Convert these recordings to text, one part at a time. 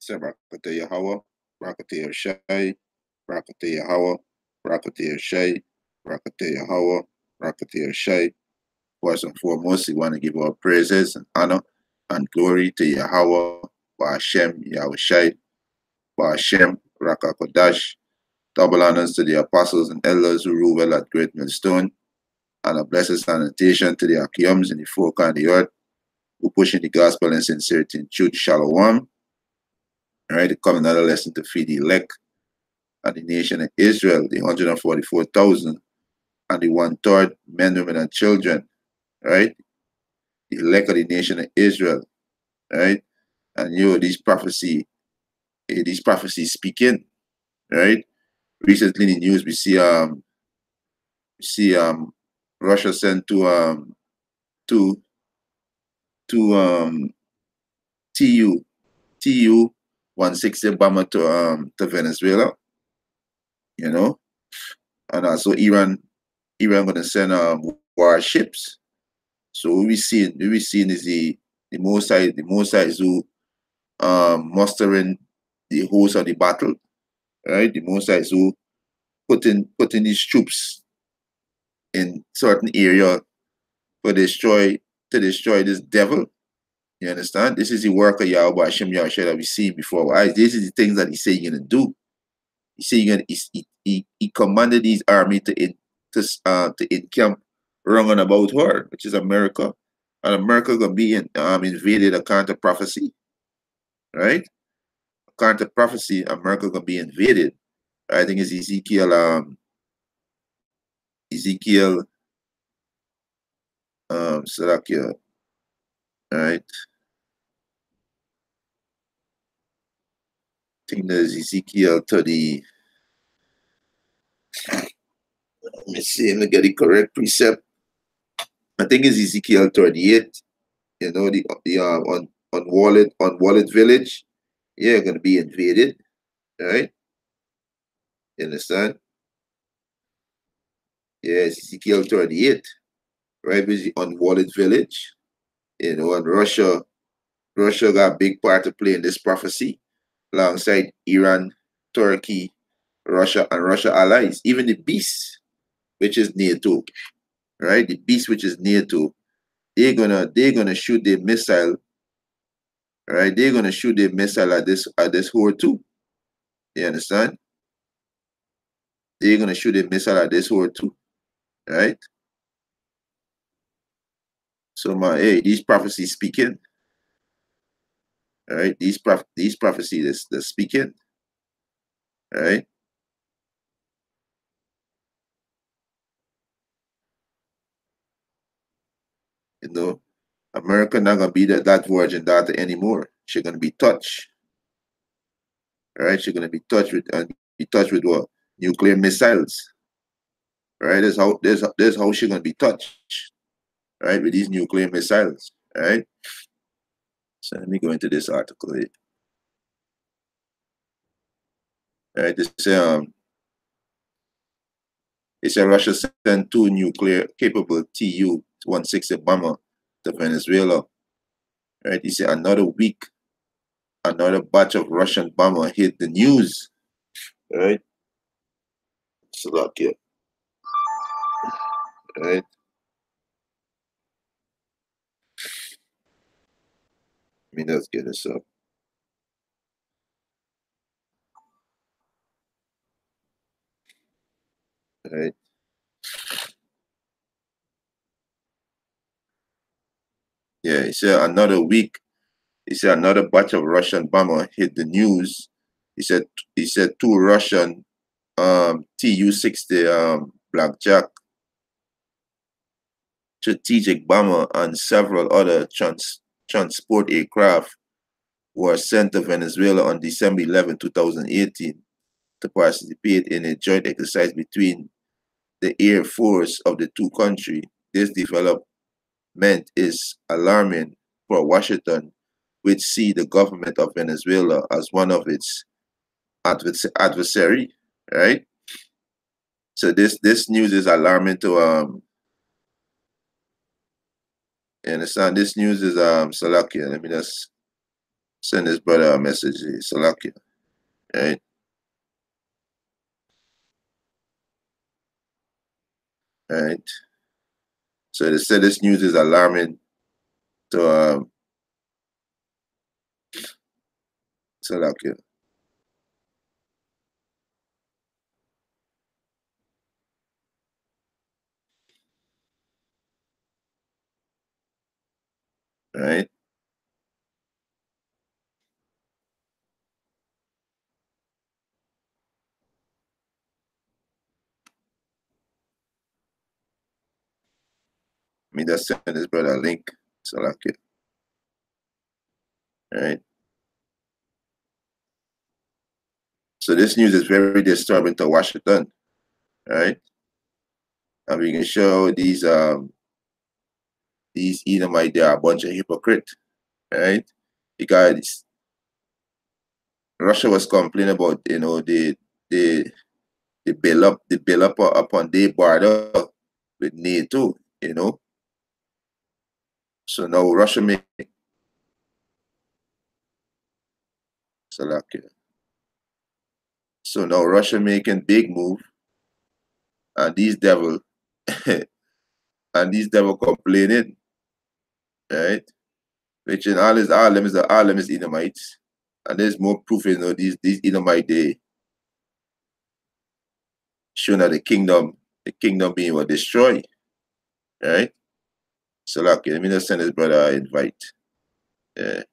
Say Barakatah Yahweh, Barakatah Yahshai, Barakatah Yahweh, Barakatah Yahshai, Barakatah Yahweh, Barakatah Yahshai. First and foremost, we want to give our praises and honor and glory to Yahweh, Ba'ashem, Yahushai, Ba'ashem, Rakakodash. Double honors to the apostles and elders who rule well at Great Millstone, and a blessed salutation to the Akiums in the four corners of the earth who pushing the gospel and sincerity and truth. Shalom. All right, come another lesson to feed the elect and the nation of Israel, the 144,000 and the 1/3 men, women, and children. Right, the elect of the nation of Israel. Right, and these prophecies speaking. Right, recently in the news we see Russia sent two Tu-160 bomber to Venezuela, and also Iran gonna send warships. So we seeing is the Mosai who mustering the host of the battle, right? The Mosai who putting these troops in certain area to destroy this devil. You understand? This is the work of Yahweh Hashem Yahushua that we see before our eyes. This is the things that he said he's gonna do. He said he commanded his army to encamp wrong and about her, which is America. And America gonna be invaded according to prophecy. Right? According to prophecy, America gonna be invaded. I think it's Ezekiel Salakia. Right? I think there's Ezekiel 30. Let me see, let me get the correct precept. I think it's Ezekiel 38. The unwalled village, gonna be invaded, right? You understand? Yeah, it's Ezekiel 38, right? With the unwalled village, and Russia got a big part to play in this prophecy, alongside Iran, Turkey, Russia, and Russia allies, even the beast, which is NATO, right? The beast, which is NATO, they're gonna shoot their missile, right? They're gonna shoot their missile at this whore too. You understand? They're gonna shoot a missile at this whore too, right? So these prophecies speaking, right? These prophecies they're speaking, right? America not gonna be that virgin daughter anymore. She's gonna be touched, right? She's gonna be touched with what? Nuclear missiles, right? That's how she's gonna be touched, right? With these nuclear missiles, right? So let me go into this article here. All right, it's a Russia sent 2 nuclear-capable Tu-160 bomber to Venezuela. Right, he said another batch of Russian bomber hit the news. Right, Slovakia. Right. Let's get this up. Right. Yeah, he said another batch of Russian bomber hit the news. He said 2 Russian Tu-60 blackjack strategic bomber and several other transport aircraft were sent to Venezuela on December 11, 2018 to participate in a joint exercise between the Air Force of the 2 countries. This development is alarming for Washington, which see the government of Venezuela as one of its adversary, right? So this news is alarming to you understand? This news is Salakia. Let me just Send this brother a message. Salakia. Right? Right? So they said this news is alarming to Salakia. Right? Me just send this brother a link. Salakia. Right? So this news is very disturbing to Washington. Right? And we can show these Edomite, they are a bunch of hypocrites. Right? Because Russia was complaining about, the the build up upon their border with NATO, you know. So now Russia make Salakia. So now Russia making big move, and these devil and these devil complaining, right? Which in all them is Edomites. And there's more proof, these Edomite, they showing that the kingdom being what destroyed, right? Salakia, let me just send this brother an invite. Yeah,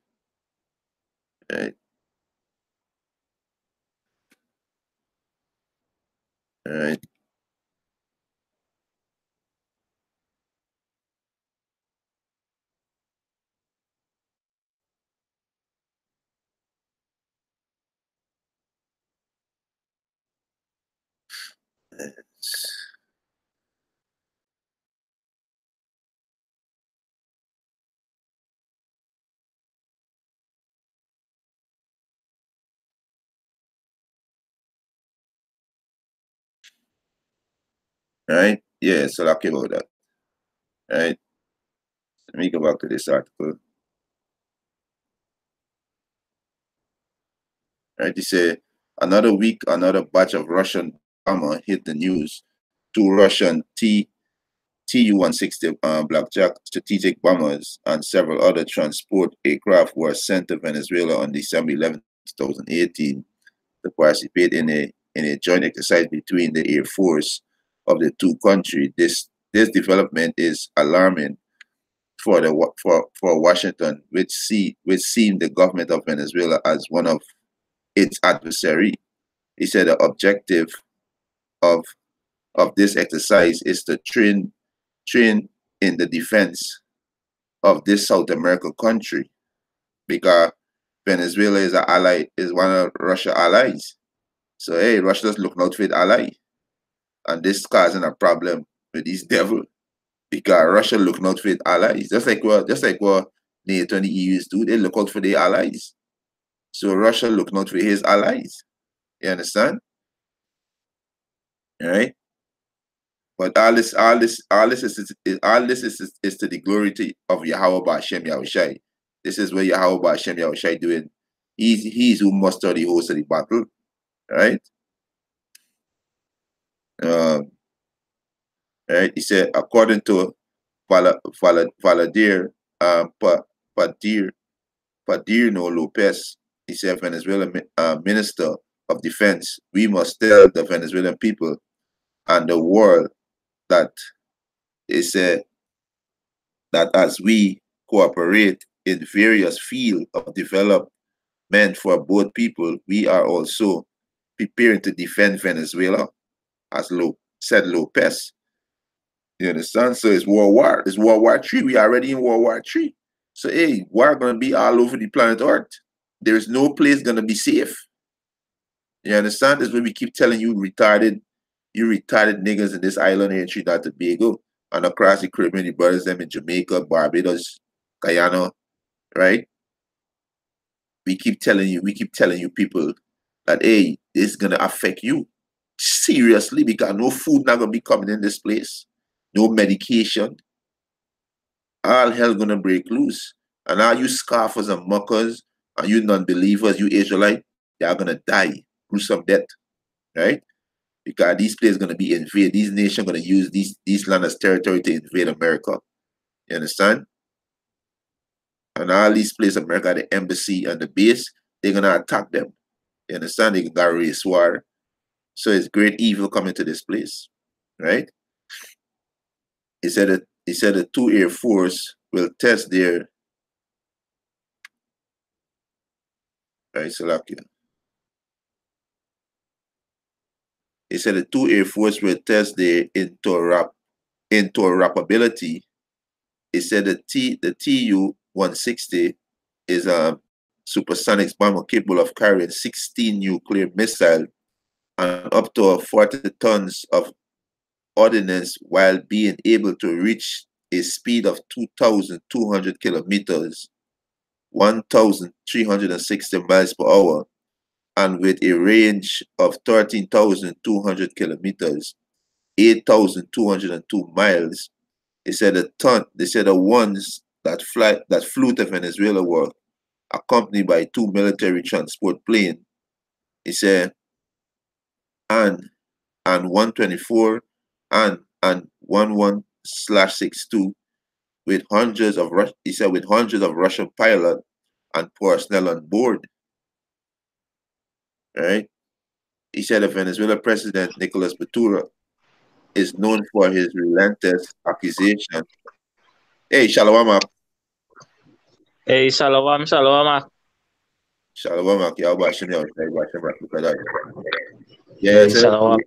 right, right. Right? Yeah, Salakia about that. Right? Let me go back to this article. Right? He said another week, another batch of Russian bomber hit the news. Two Russian Tu-160 Blackjack strategic bombers and several other transport aircraft were sent to Venezuela on December 11, 2018 to participate in a joint exercise between the Air Force of the two countries. This development is alarming for Washington, which seen the government of Venezuela as one of its adversary. He said the objective of of this exercise is to train in the defense of this South American country, because Venezuela is one of Russia allies. So hey, Russia's looking out for its ally, and this causing a problem with these devil, because Russia looking out for its allies, just like what NATO and the EUs do. They look out for their allies. So Russia looking out for his allies. You understand? All right. But all this is to the glory of Yahweh Ba'Shem Yahushai. This is what Yahweh Ba'Shem Yahushai doing. He's who mustered the host of the battle, right? Um, right. He said, according to Valadir Padir Padirno Lopez, he said, Venezuelan Minister of Defense, we must tell the Venezuelan people and the world that they said that as we cooperate in various fields of development for both people, we are also preparing to defend Venezuela, as said Lopez. You understand? So it's World War. It's World War III. We are already in World War III. So hey, war gonna be all over the planet Earth. There's no place gonna be safe. You understand? This is what we keep telling you retarded niggas in this island here in Trinidad and Tobago and across the Caribbean, the brothers them in Jamaica, Barbados, Guyana, right? We keep telling you people that hey, this is gonna affect you seriously, because no food not gonna be coming in this place, no medication, all hell gonna break loose. And all you scoffers and mockers and you non-believers, you Israelite, they are gonna die gruesome death, right? Because these places gonna be invaded. These nations gonna use these land as territory to invade America. You understand? And all these places, America, the embassy and the base, they're gonna attack them. You understand? They got race war. So it's great evil coming to this place, right? He said the two Air Force will test their right, Salakia. He said the two Air Force will test their interoperability. He said the Tu-160 is a supersonic bomber capable of carrying 16 nuclear missiles and up to 40 tons of ordnance while being able to reach a speed of 2,200 kilometers, 1,360 miles per hour, and with a range of 13,200 kilometers, 8,202 miles. They said the ones that flew to Venezuela were accompanied by two military transport planes. He said, and 124 and 11/62 with hundreds of Russian pilots and personnel on board. Right? He said the Venezuela president Nicolas Maduro is known for his relentless accusation. Hey, Shalom. Hey, shalom, shalom. Shalom, yeah, Hey, so shalom.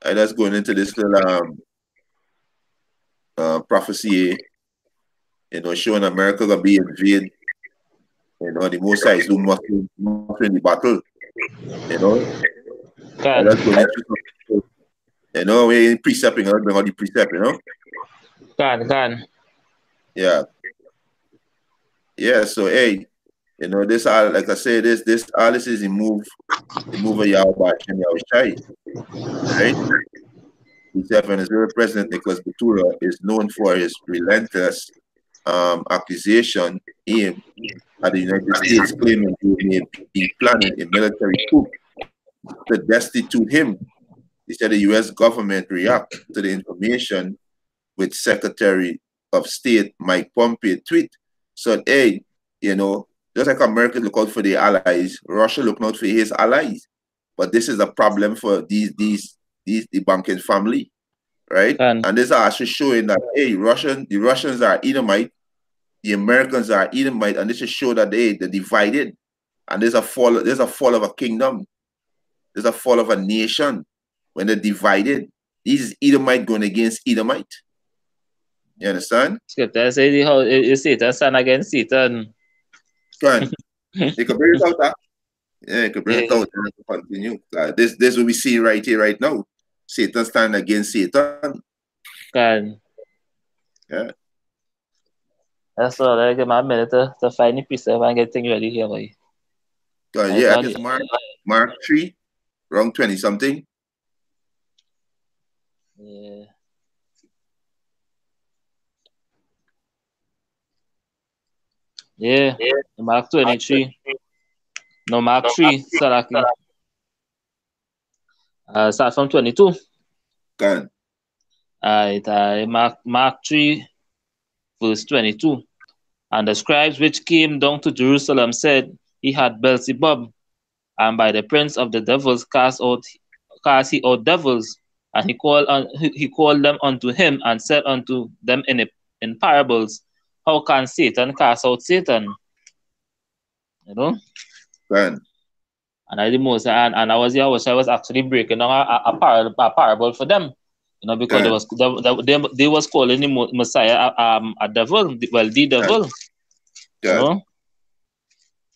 let's go into this little prophecy, showing America gonna be invaded. The Most High is doing must win the battle. Can, Let's go into some, we ain't precepting, let's bring out the precept, can. Yeah. Yeah, so hey, this all like I said, this all this is the move of Yahweh Hashem Yahweh Shai, right? He said Venezuela President Nicolas Maduro is known for his relentless accusation aimed at the United States, claiming they may be planning a military coup to destitute him. He said the U.S. government react to the information with Secretary of State Mike Pompeo tweet. So, hey, just like America look out for their allies, Russia looking out for his allies. But this is a problem for the banking family, right? Can. And this are actually showing that hey, the Russians are Edomite, the Americans are Edomite, and this is show that they're divided, and there's a fall of a kingdom, there's a fall of a nation when they're divided. These Edomite going against Edomite. You understand? Scripture says how is Satan stand against Satan. Can you can bring it out that? Yeah, you can bring it out and continue. This what we see right here, right now. Satan stand against Satan. Can. Yeah. That's all. I give my minute to find the precept and get things ready here, boy. Yeah, I guess Mark 3, wrong 20 something. Yeah. Yeah. Mark 23. No, Mark 3, Salaki. Start from 22. Can. Mark 3, verse 22. And the scribes which came down to Jerusalem said, he had Beelzebub, and by the prince of the devils cast he out devils. And he called them unto him and said unto them in parables, how can Satan cast out Satan? Can. And I I was actually breaking down a parable for them. Because they was calling the Messiah a devil, the devil.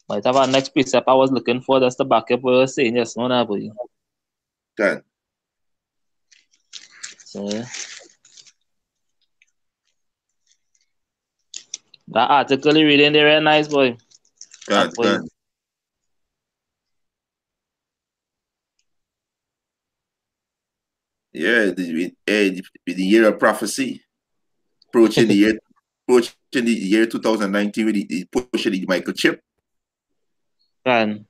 Might have our next precept I was looking for. That's the backup we were saying yes, no, no, boy. So that article you reading there, nice boy. Can. Yeah, the year of prophecy, approaching the year 2019 with the push of the microchip. Can.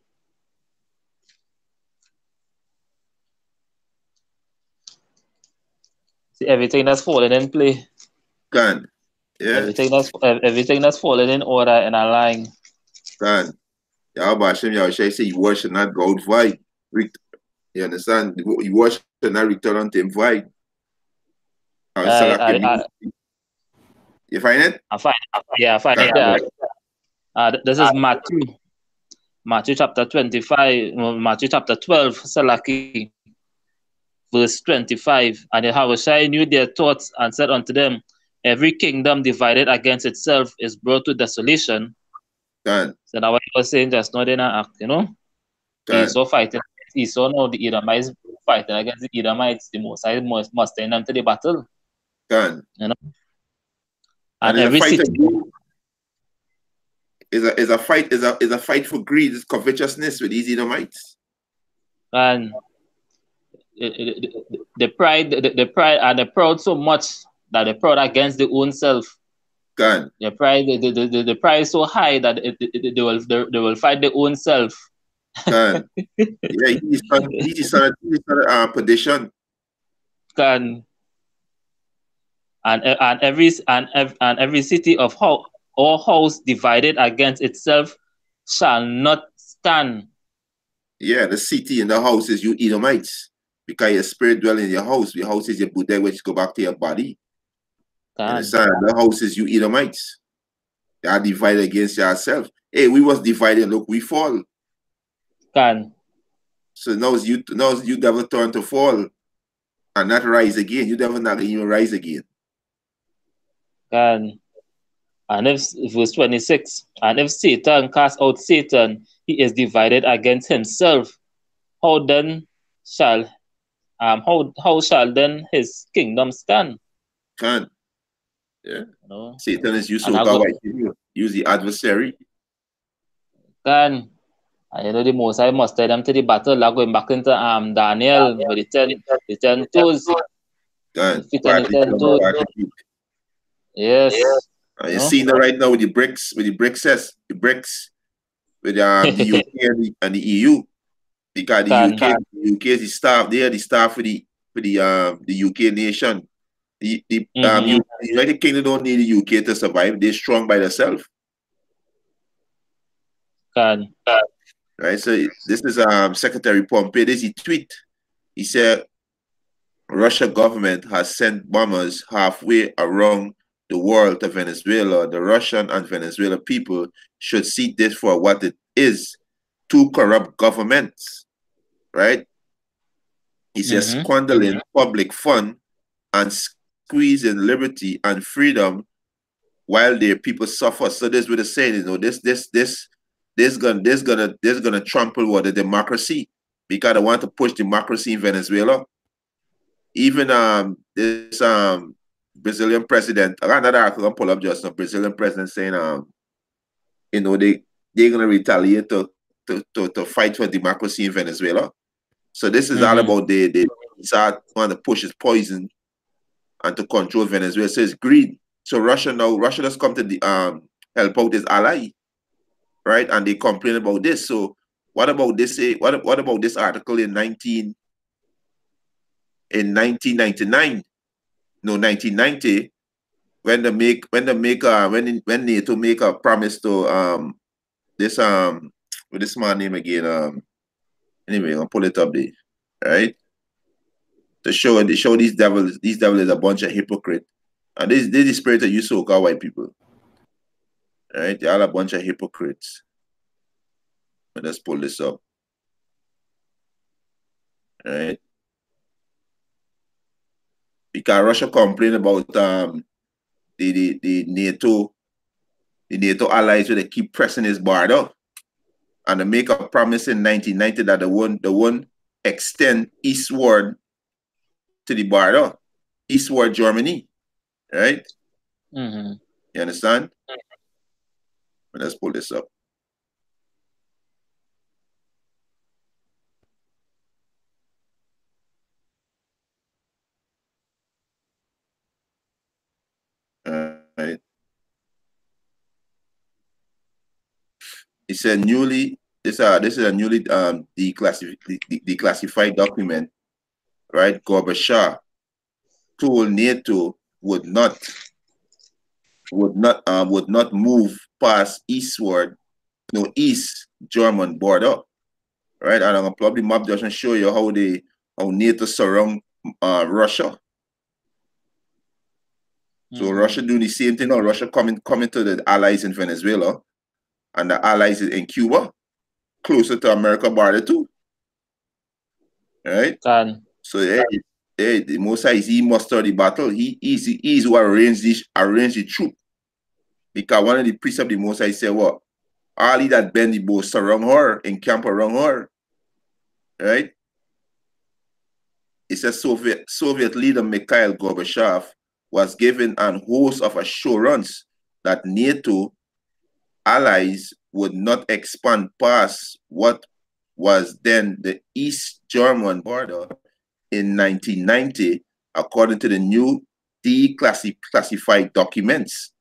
See everything that's falling in play. Can. Yeah. Everything that's falling in order and align. Can. Yahweh Hashem, Yahweh Shai say, you wash and not go out void. You understand? You wash and not return unto him void. I You find it? I find yeah, I find it Can. there. This is Matthew chapter 25, Matthew chapter 12, Salaki, verse 25. And Yahushua knew their thoughts and said unto them, every kingdom divided against itself is brought to desolation. Can. So now what he was saying just now, Can. Esau now the Edomites fighting against the Edomites, the Mosai must send them to the battle. Can. And And every city is a fight for greed, it's covetousness with these Edomites. and the pride and the proud so much that they're proud against their own self. Can. The pride is so high that they will fight their own self. Can. Yeah, he's on perdition. Can. And every city of or house divided against itself shall not stand. Yeah, the city and the house is you Edomites. Because your spirit dwell in your house. Your house is your Buddha, which go back to your body. Can. You understand? The house is you Edomites. They are divided against yourself. Hey, we was divided, look, we fall. Can. So now it's you devil turn to fall and not rise again. You devil not even rise again. Can. And if verse 26, and if Satan cast out Satan, he is divided against himself. How then shall how shall then his kingdom stand? Can. Yeah. You Satan is used to use the adversary. Can. And the Most High must tell them to the battle, like going back into Daniel with the 10 toes. Can. The 10 toes. Yes. You see that right now with the bricks, with the bricks, with the UK and the EU. Because the UK is the staff there, the staff for the UK nation. The United Kingdom don't need the UK to survive. They're strong by themselves. Can. Right. So this is Secretary Pompeo. This is a tweet. He said Russia government has sent bombers halfway around the world to Venezuela. The Russian and Venezuelan people should see this for what it is: two corrupt governments. Right? He says squandering public fund and squeezing liberty and freedom while their people suffer. So this what they're saying, this gonna trample what the democracy, because they want to push democracy in Venezuela. Even this Brazilian president, I got another article I'm pull up just now. Brazilian president saying they're gonna retaliate to fight for democracy in Venezuela. So this is all about they start want to push his poison and to control Venezuela. So it's greed. So Russia has come to the help out his ally, right? And they complain about this. So what about this? What about this article in 1999? No, 1990, when NATO make a promise to this with this man name again anyway, I'll pull it up there, right? To show these devils is a bunch of hypocrite. And this is the spirit that you so-called white people. Right? They're all a bunch of hypocrites. Let's pull this up. Right? Because Russia complained about the NATO allies where they keep pressing his border. And they make a promise in 1990 that they won't extend eastward to the border, eastward Germany. Right? You understand? Let's pull this up. Right. He said newly this is a newly declassified document, right? Gorbachev told NATO would not move past eastward, no East German border, right? And I'm gonna probably map just and show you how NATO surround Russia. So Russia doing the same thing now. Russia coming to the allies in Venezuela and the allies in Cuba, closer to America border too. Right? So the Mosai he muster the battle. He's who arranged the troop. Because one of the priests of the Mosai said, what? Ali that bend the bow surround her, encamp around her. Right? It says Soviet leader Mikhail Gorbachev was given an host of assurance that NATO allies would not expand past what was then the East German border in 1990, according to the new declassified documents.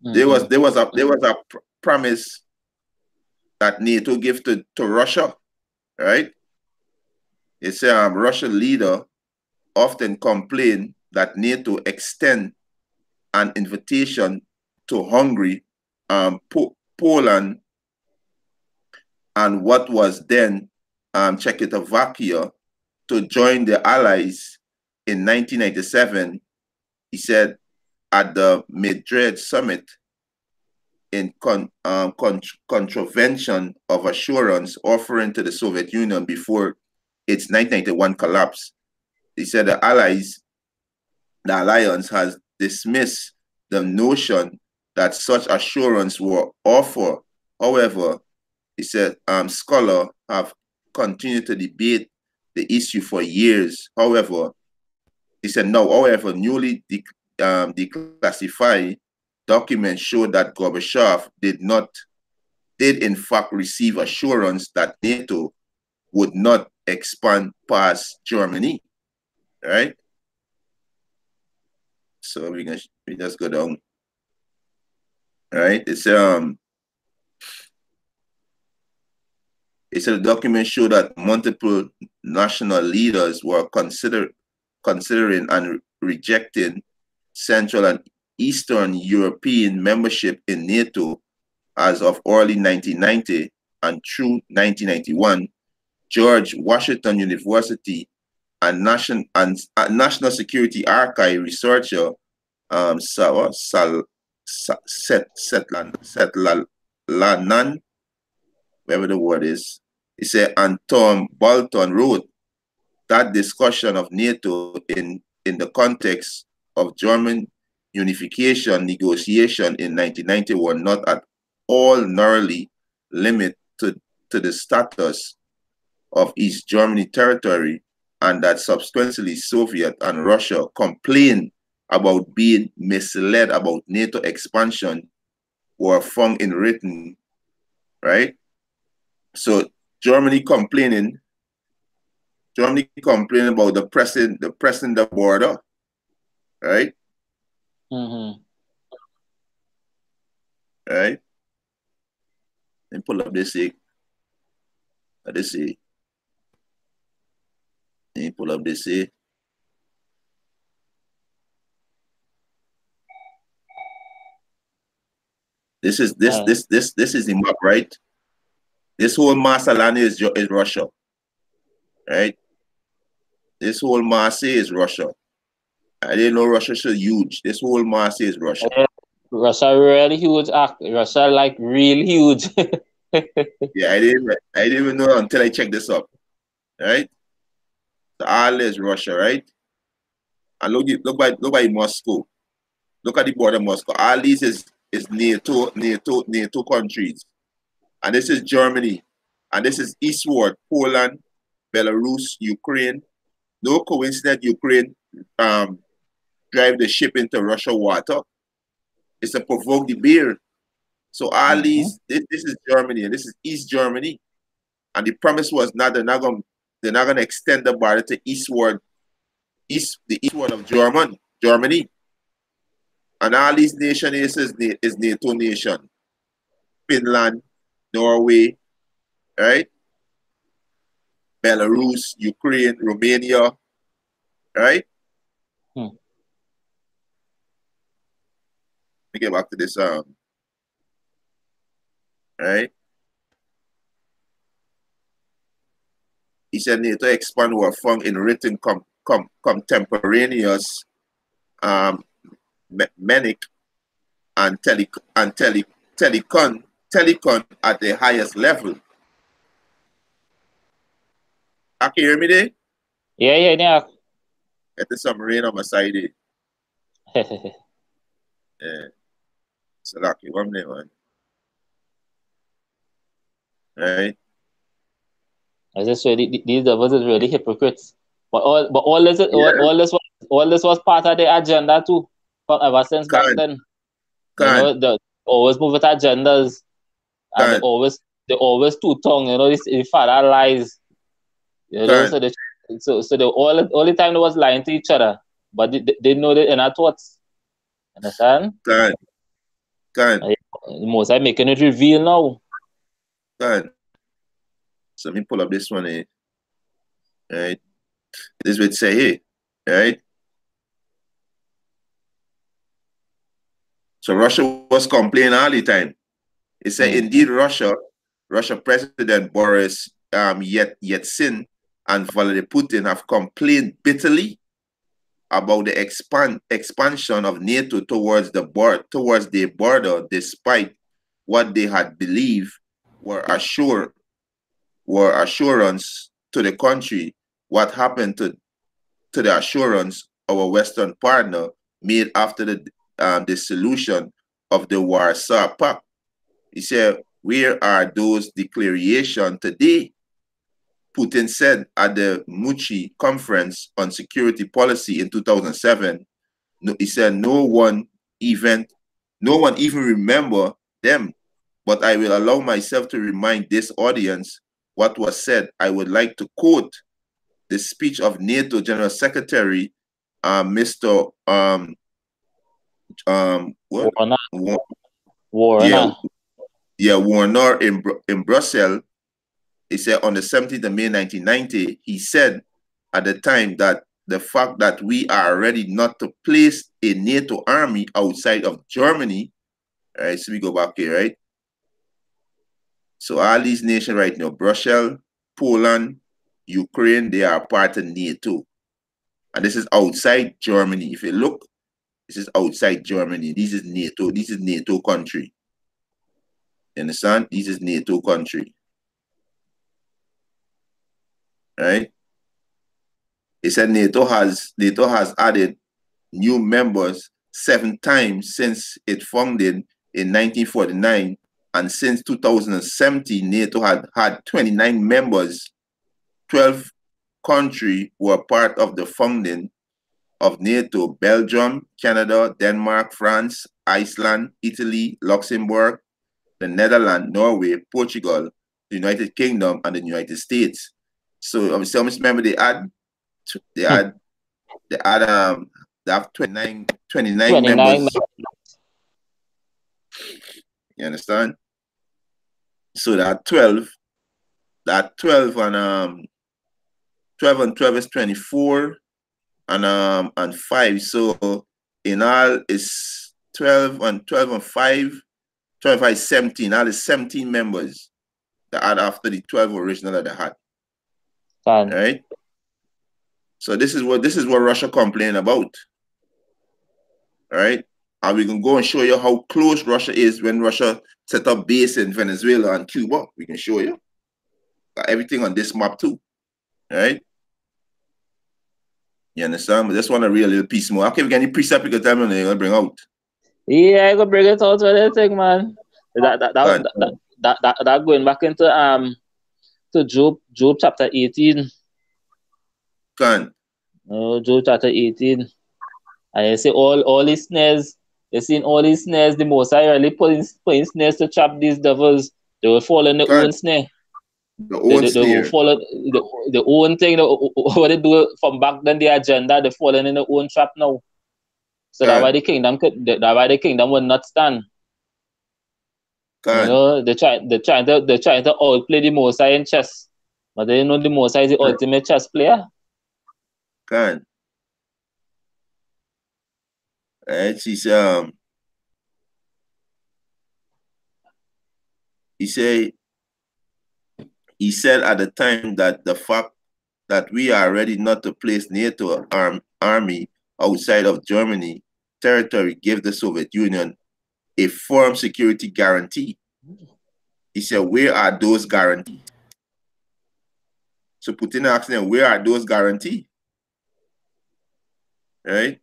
There was a promise that NATO gave to Russia, right? It's a Russian leader often complain that NATO extend an invitation to Hungary, Poland, and what was then Czechoslovakia to join the Allies in 1997. He said at the Madrid summit in contravention of assurance offering to the Soviet Union before its 1991 collapse. He said the alliance has dismissed the notion that such assurance were offered. However, he said scholars have continued to debate the issue for years. However, he said no. However, newly declassified documents show that Gorbachev did in fact receive assurance that NATO would not expand past Germany, right? So we just go down, right? It's a document show that multiple national leaders were considering and rejecting Central and Eastern European membership in NATO as of early 1990 and through 1991. George Washington University and National Security Archive researcher Setlanan, whatever the word is, he said, and Tom Bolton wrote that discussion of NATO in the context of German unification negotiation in 1990 were not at all narrowly limited to the status of East Germany territory, and that subsequently Soviet and Russia complained about being misled about NATO expansion were found in written, right? So Germany complaining about the pressing the border, right? Right? And pull up this say. This say. And pull up this say. This is the map, right? This whole Marsalani is Russia, right? This whole Marseille is Russia. I didn't know Russia so huge. This whole Marseille is Russia. Russia really huge. Russia like real huge. Yeah, I didn't even know until I checked this up, right? So all is Russia, right? And look by Moscow. Look at the border of Moscow. All these is NATO countries. And this is Germany. And this is eastward, Poland, Belarus, Ukraine. No coincidence Ukraine drive the ship into Russia water. It's to provoke the beer. So all these, this is Germany, and this is East Germany. And the promise was they're not gonna extend the border to the eastward of Germany. And all these nations is NATO nation. Finland, Norway, right? Belarus, Ukraine, Romania, right? Hmm. Let me get back to this, right? He said NATO expand were found in written contemporaneous menic and telecon at the highest level. I can hear me there? Yeah. Get some rain on my side there. Yeah. So lucky one day, man. Right? I just really these devils is really hypocrites. But all this Yeah. all this was part of the agenda too. From ever since back Can, then. You can, know, they always move with agendas and can, they always two-tongue, you know, the father lies. You know, can, so they all the time they was lying to each other. But they know the inner thoughts. Understand? can, Most I making it reveal now. can. So let me pull up this one here. Right? This would say here, right? So Russia was complaining all the time. It said, indeed, Russia President Boris Yeltsin and Vladimir Putin have complained bitterly about the expansion of NATO towards the border, despite what they had believed were assurance to the country. What happened to the assurance our Western partner made after the dissolution of the Warsaw Pact? He said, where are those declarations today? Putin said at the Muchi conference on security policy in 2007, he said, no one even remember them, but I will allow myself to remind this audience what was said. I would like to quote the speech of NATO General Secretary, Mr. What? Warner. Warner in Brussels. He said on the 17th of May 1990, he said at the time that the fact that we are ready not to place a NATO army outside of Germany, right? So we go back here, right? So all these nations right now, Brussels, Poland, Ukraine, they are part of NATO. And this is outside Germany. If you look, this is outside Germany. This is NATO. This is NATO country. You understand? This is NATO country. Right? He said NATO has added new members 7 times since it founded in 1949, and since 2017, NATO had 29 members. 12 countries were part of the founding of NATO: Belgium, Canada, Denmark, France, Iceland, Italy, Luxembourg, the Netherlands, Norway, Portugal, the United Kingdom, and the United States. So obviously, remember they have 29 members. You understand? So that 12 and 12 is 24 and 5. So in all is 12 and 5. 12 is 17. All is 17 members that add after the 12 original that they had. Right? So this is what Russia complained about. All right? And we can go and show you how close Russia is when Russia set up base in Venezuela and Cuba. We can show you. Got everything on this map too. All right? You understand? But just want to read a little piece more. Okay, we can any precept you can tell me you're gonna bring out. Yeah, I go bring it out for that thing, man. That going back into to Job chapter 18. Job chapter 18. And you see all these snares, you seen all these snares, the most I really putting snares to trap these devils. They will fall in their own snare. The own snare. They will follow the own thing, what they do from back then, the agenda, they're falling in their own trap now. So that's why the kingdom will not stand. You Can, know, they're trying to outplay the Mosai in chess, but they know the Mosai is the ultimate chess player. can. Right? He say he said at the time that the fact that we are ready not to place NATO army outside of Germany territory gave the Soviet Union a firm security guarantee. He said, where are those guarantees? So Putin asked them, where are those guarantees? Right?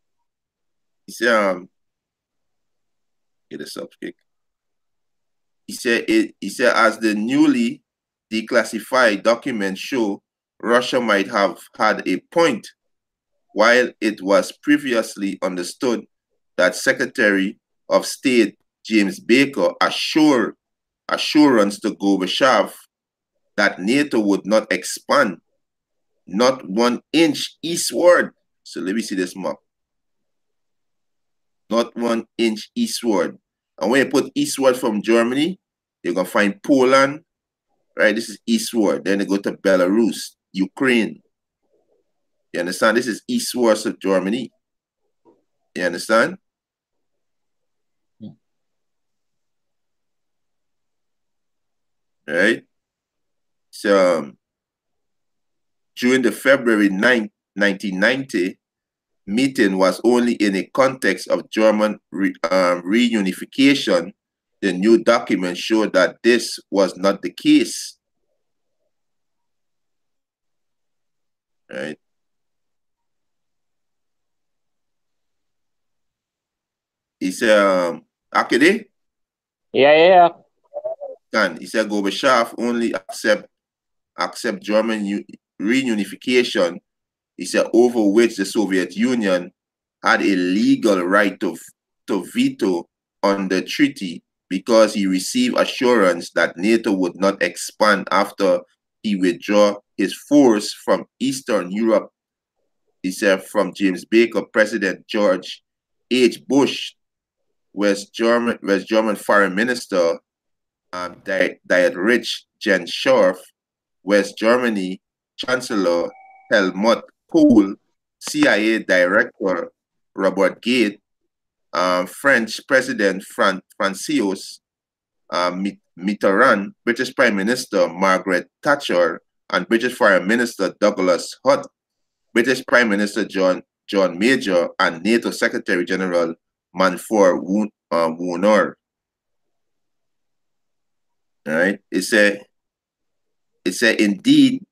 He said, get a subject. He said, as the newly declassified documents show, Russia might have had a point while it was previously understood that Secretary of State James Baker assurance to Gorbachev that NATO would not expand not 1 inch eastward. So let me see this map. Not 1 inch eastward. And when you put eastward from Germany, you're going to find Poland, right? This is eastward. Then they go to Belarus, Ukraine. You understand? This is eastward of Germany. You understand? Right? So during the February 9th, 1990 meeting was only in a context of German reunification. The new document showed that this was not the case. Right? He said, Akede? Yeah. He said Gorbachev only accept German reunification. He said over which the Soviet Union had a legal right to veto on the treaty because he received assurance that NATO would not expand after he withdrew his force from Eastern Europe. He said from James Baker, President George H. Bush, West German Foreign Minister Dietrich Genscherf, West Germany Chancellor Helmut Kohl, CIA Director Robert Gate, French President Francois Mitterrand, British Prime Minister Margaret Thatcher, and British Foreign Minister Douglas Hutt, British Prime Minister John Major, and NATO Secretary General Mansour Wooner. All right. It said indeed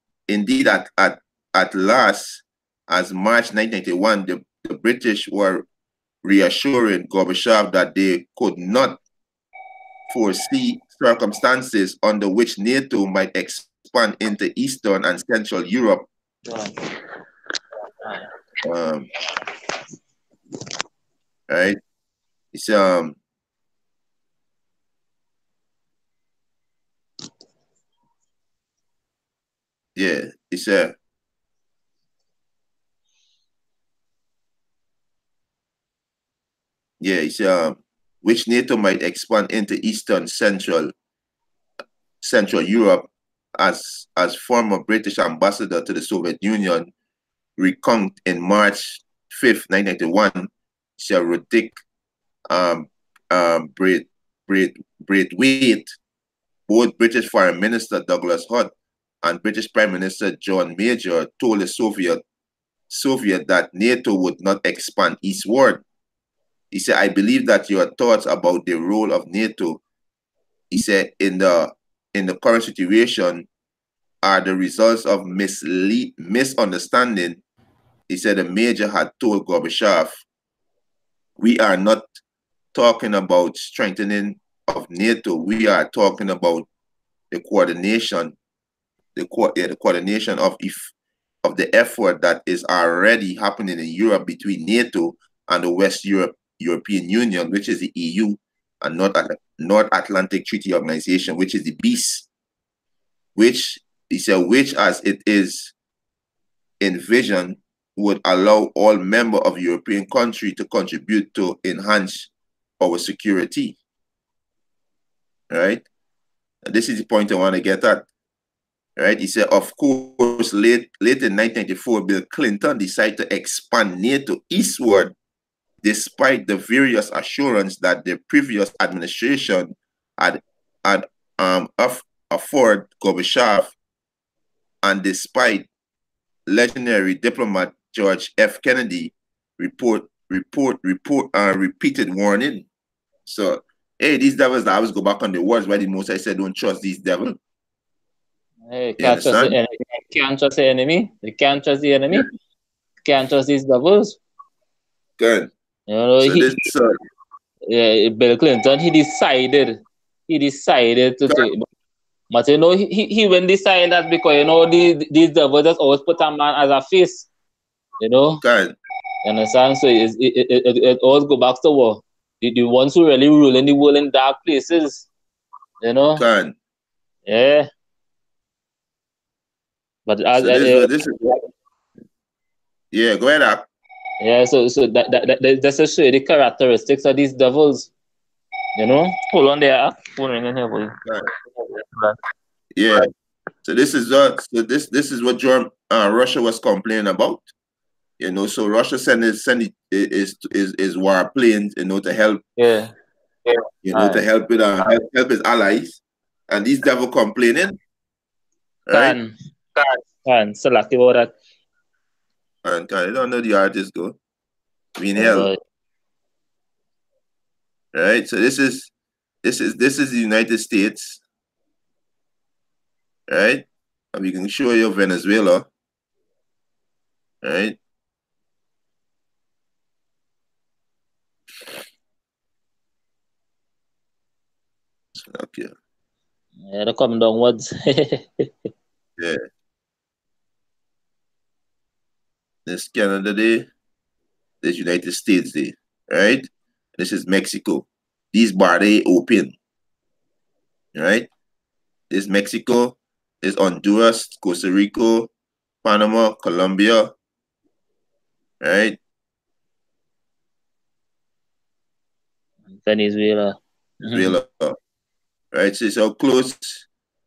at last, as March 1991, the British were reassuring Gorbachev that they could not foresee circumstances under which NATO might expand into Eastern and Central Europe. Right? It's yeah, it's which NATO might expand into Eastern Central Europe as former British ambassador to the Soviet Union recount in March 5th, 1991, Rudik Braithwaite, both British Foreign Minister Douglas Hutt and British Prime Minister John Major told the Soviet that NATO would not expand eastward. He said, I believe that your thoughts about the role of NATO, he said, in the current situation are the results of misunderstanding. He said the Major had told Gorbachev, we are not talking about strengthening of NATO. We are talking about the coordination, the coordination of the effort that is already happening in Europe between NATO and the European Union, which is the EU, and North Atlantic Treaty Organization, which is the BEACE, which he said, which as it is envisioned would allow all member of European country to contribute to enhance our security. right? And this is the point I want to get at, right? He said, of course, late in 1994, Bill Clinton decided to expand NATO eastward, despite the various assurance that the previous administration had had afforded Gorbachev, and despite legendary diplomat George F. Kennedy repeated warning. So, hey, these devils that always go back on the words why the most I said don't trust these devils. Hey, You can't trust the understand? enemy. Can't trust the enemy. They can't trust the Yeah. enemy. Can't trust these devils. Good. You know, So this Bill Clinton, he decided good, but you know, he when decided that because you know these devils just always put a man as a face, you know, good, you understand? So it always go back to war. The ones who really rule in the world in dark places, you know, good. yeah. But So this is yeah, go ahead, Ak. yeah, so that's to show you the characteristics of these devils. You know, hold on there. Phone ringing here, boy. Good. Yeah. So this is what Russia was complaining about. You know, so Russia send his warplanes, you know, to help, Yeah, to aye. help his allies, and these devil complaining, right? Can selective about that. And I don't know the artist go. We in Oh hell, boy, right? So this is the United States, right? And we can show you Venezuela, right? Okay, yeah, they come downwards. yeah. This Canada Day, this United States Day, right? This is Mexico. These bar they open, right? This Mexico, is Honduras, Costa Rica, Panama, Colombia, right? Venezuela. Venezuela, right? So it's how close.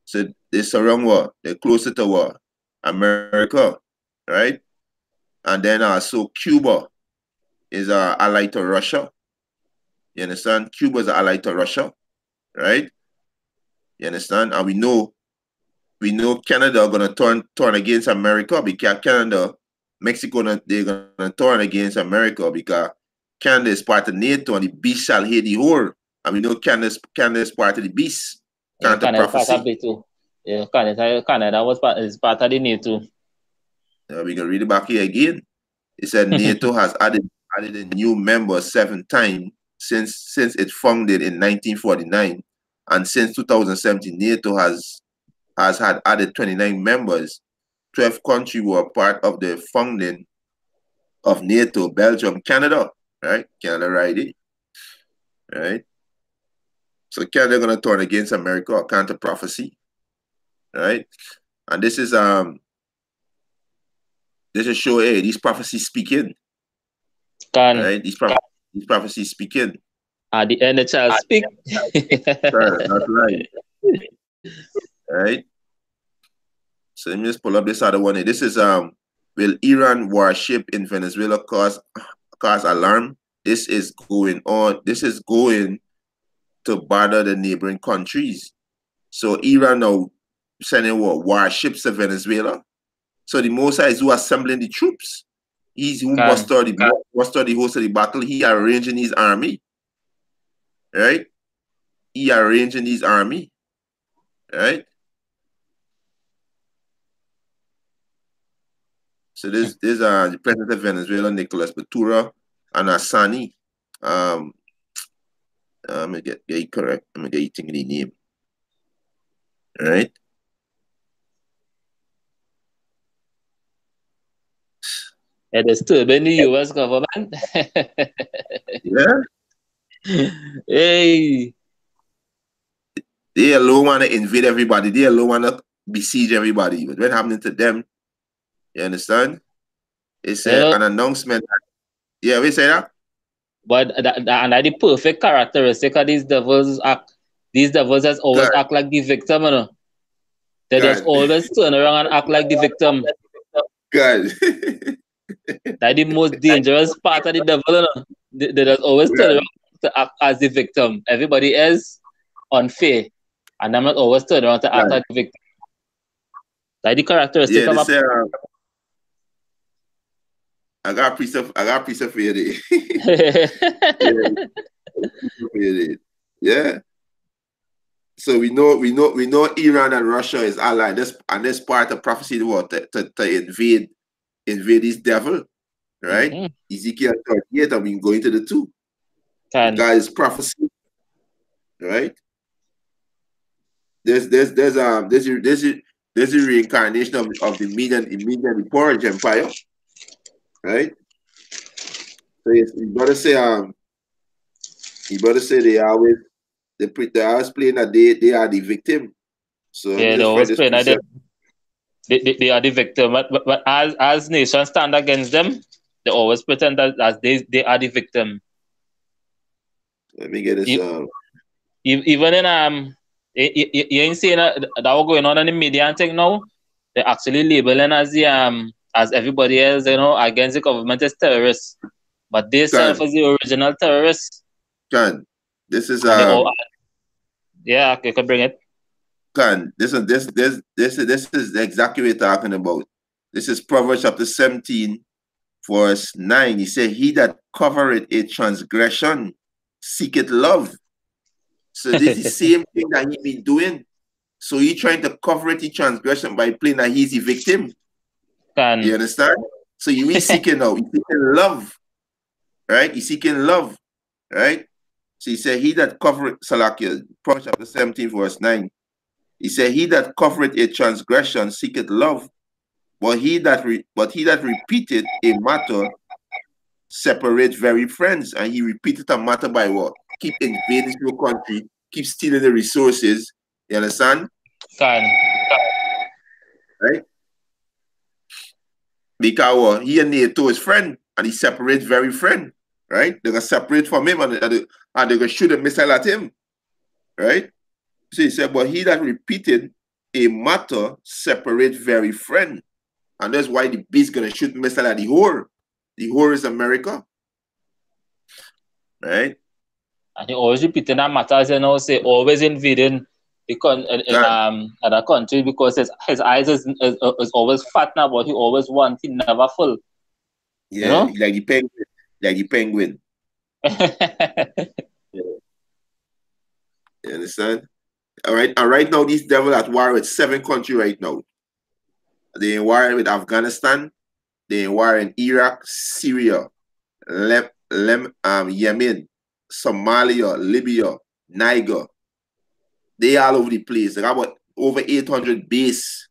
So they surround what? They're closer to what? America, right? And then also Cuba is a ally to Russia. You understand? Cuba is an ally to Russia, right? You understand? And we know Canada gonna turn against America because Canada, Mexico, they're gonna turn against America because Canada is part of NATO and the beast shall hear the whore. And we know Canada is part of the beast, Yeah, counter Canada part of prophecy. it too. Yeah, Canada was part of the NATO. We can read it back here again. It said NATO has added a new member 7 times since it founded in 1949, and since 2017, NATO has had added 29 members. 12 countries were part of the founding of NATO: Belgium, Canada, right? Canada, right? Right. So Canada gonna turn against America or counter prophecy, right? And this is show, hey, these prophecies speaking, Can right? These prophecies speaking. at the end it shall speak. That's right, right? So let me just pull up this other one. This is will Iran warship in Venezuela cause alarm? This is going on. This is going to bother the neighboring countries. So Iran now sending what warships to Venezuela. So the Mossad is who assembling the troops. He's who Can muster the host of the battle. He arranging his army, right? He arranging his army, right? So this the president of Venezuela, Nicolas Maduro, and Asani. Um, I'm gonna get it correct. I'm gonna get you thinking the name, right? it is disturbing the US government. Yeah, Hey, they alone want to invade everybody. They alone want to besiege everybody. But what happening to them? You understand? It's you know, an announcement. Yeah, we say that. but and that the perfect characteristic of these devils act. These devils just always God, act like the victim, you know. They just God, always turn around and act like the victim. God. That's the most dangerous part of the devil, you know. They just always turn God, around to act as the victim. Everybody else unfair. And I'm not always turn around to act God. like the victim. That's the characteristic Yeah, of they a say I got a piece of for you. Yeah, for you. Yeah. So we know Iran and Russia is allied. This part of prophecy what to invade this devil, right? Mhm. Ezekiel 38, and we can go into the two. Can Because prophecy, right? There's a reincarnation of the Median the Porridge Empire, right? So yes, you better say they always playing that they are the victim. So let me yeah, they just find always this play like precept. they are the victim. But as nations stand against them, they always pretend that as they are the victim. Let me get this. Even in you ain't seeing that was going on in the media and thing now. They're actually labeling as the as everybody else, you know, against the government as terrorists. But they self Can as the original terrorists. can this is And they all yeah, you can bring it. can this is exactly what we're talking about. This is Proverbs chapter 17, verse 9. He said, "He that covereth a transgression seeketh love." So this is the same thing that he been doing. So he trying to cover it, the transgression by playing that he's the victim. You Can understand? So you is seeking now. He's seeking love, right? He's seeking love, right? So he said, "He that covereth Salakia, Proverbs chapter 17, verse 9. He said, "He that covereth a transgression seeketh love, but he that repeateth a matter separate very friends." And he repeated a matter by what? Keep invading your country, keep stealing the resources. You understand? can Right? Because what? He and NATO is friend, and he separate very friend. Right? They're gonna separate from him, and they're gonna shoot a missile at him. Right? So he said, "But he that repeated a matter separate very friend." And that's why the beast gonna shoot missile at the whore. The whore is America. Right? and he always repeating that matters, you know, say always invading in God, other country because his eyes is always fat now, but he always wants, he never full, you yeah, know? like the penguin. Like the penguin. Yeah. You understand? All right. And right now, these devil at war with 7 countries right now. They in war with Afghanistan. They in war in Iraq, Syria, Yemen, Somalia, Libya, Niger. They all over the place. They got about over 800 base,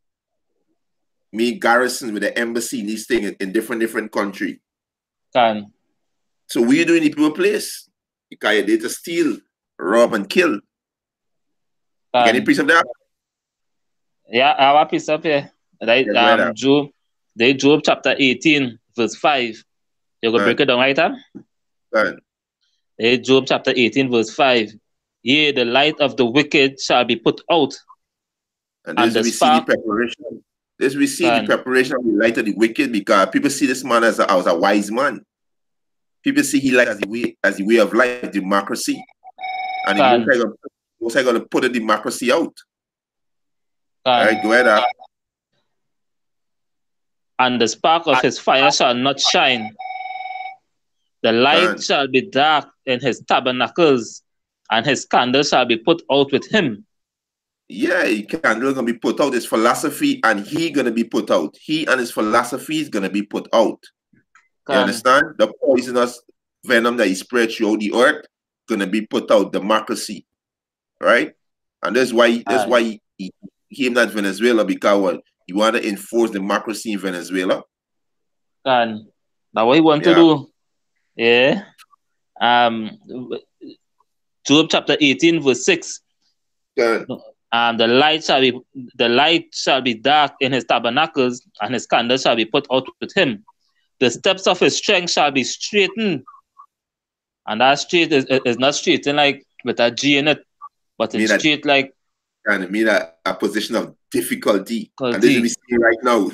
me garrisons with the embassy in these things in different countries. Can So what you doing in the people place? Because you're there to steal, rob, and kill. You get any can piece of that? yeah, I have a piece up here. Right, Yeah, go ahead. Job chapter 18, verse 5. You go break it down right now? Go ahead. Job chapter 18, verse 5. Yea, the light of the wicked shall be put out, And and this the we see the spark preparation. This we see the can preparation of the light of the wicked because people see this man as a wise man. People see he like as the way of life, democracy. And the can most I gonna put the democracy out. All can right, go ahead. and the spark of his fire shall not shine. The light Can. shall be dark in his tabernacles, and his candle shall be put out with him. Yeah, he candle gonna be put out. His philosophy and he gonna be put out. He and his philosophy is gonna be put out. You Can understand? The poisonous venom that he spread throughout the earth gonna be put out. Democracy, right? And that's why he came not Venezuela because what? He want to enforce democracy in Venezuela. can Now what he want to Yeah. do? Yeah. Um Job chapter 18, verse 6. Can. The light shall be dark in his tabernacles, and his candle shall be put out with him. The steps of his strength shall be straightened. And that straight is not straightened like with a G in it. but it's straight like kind of mean a position of difficulty. And this is we see right now.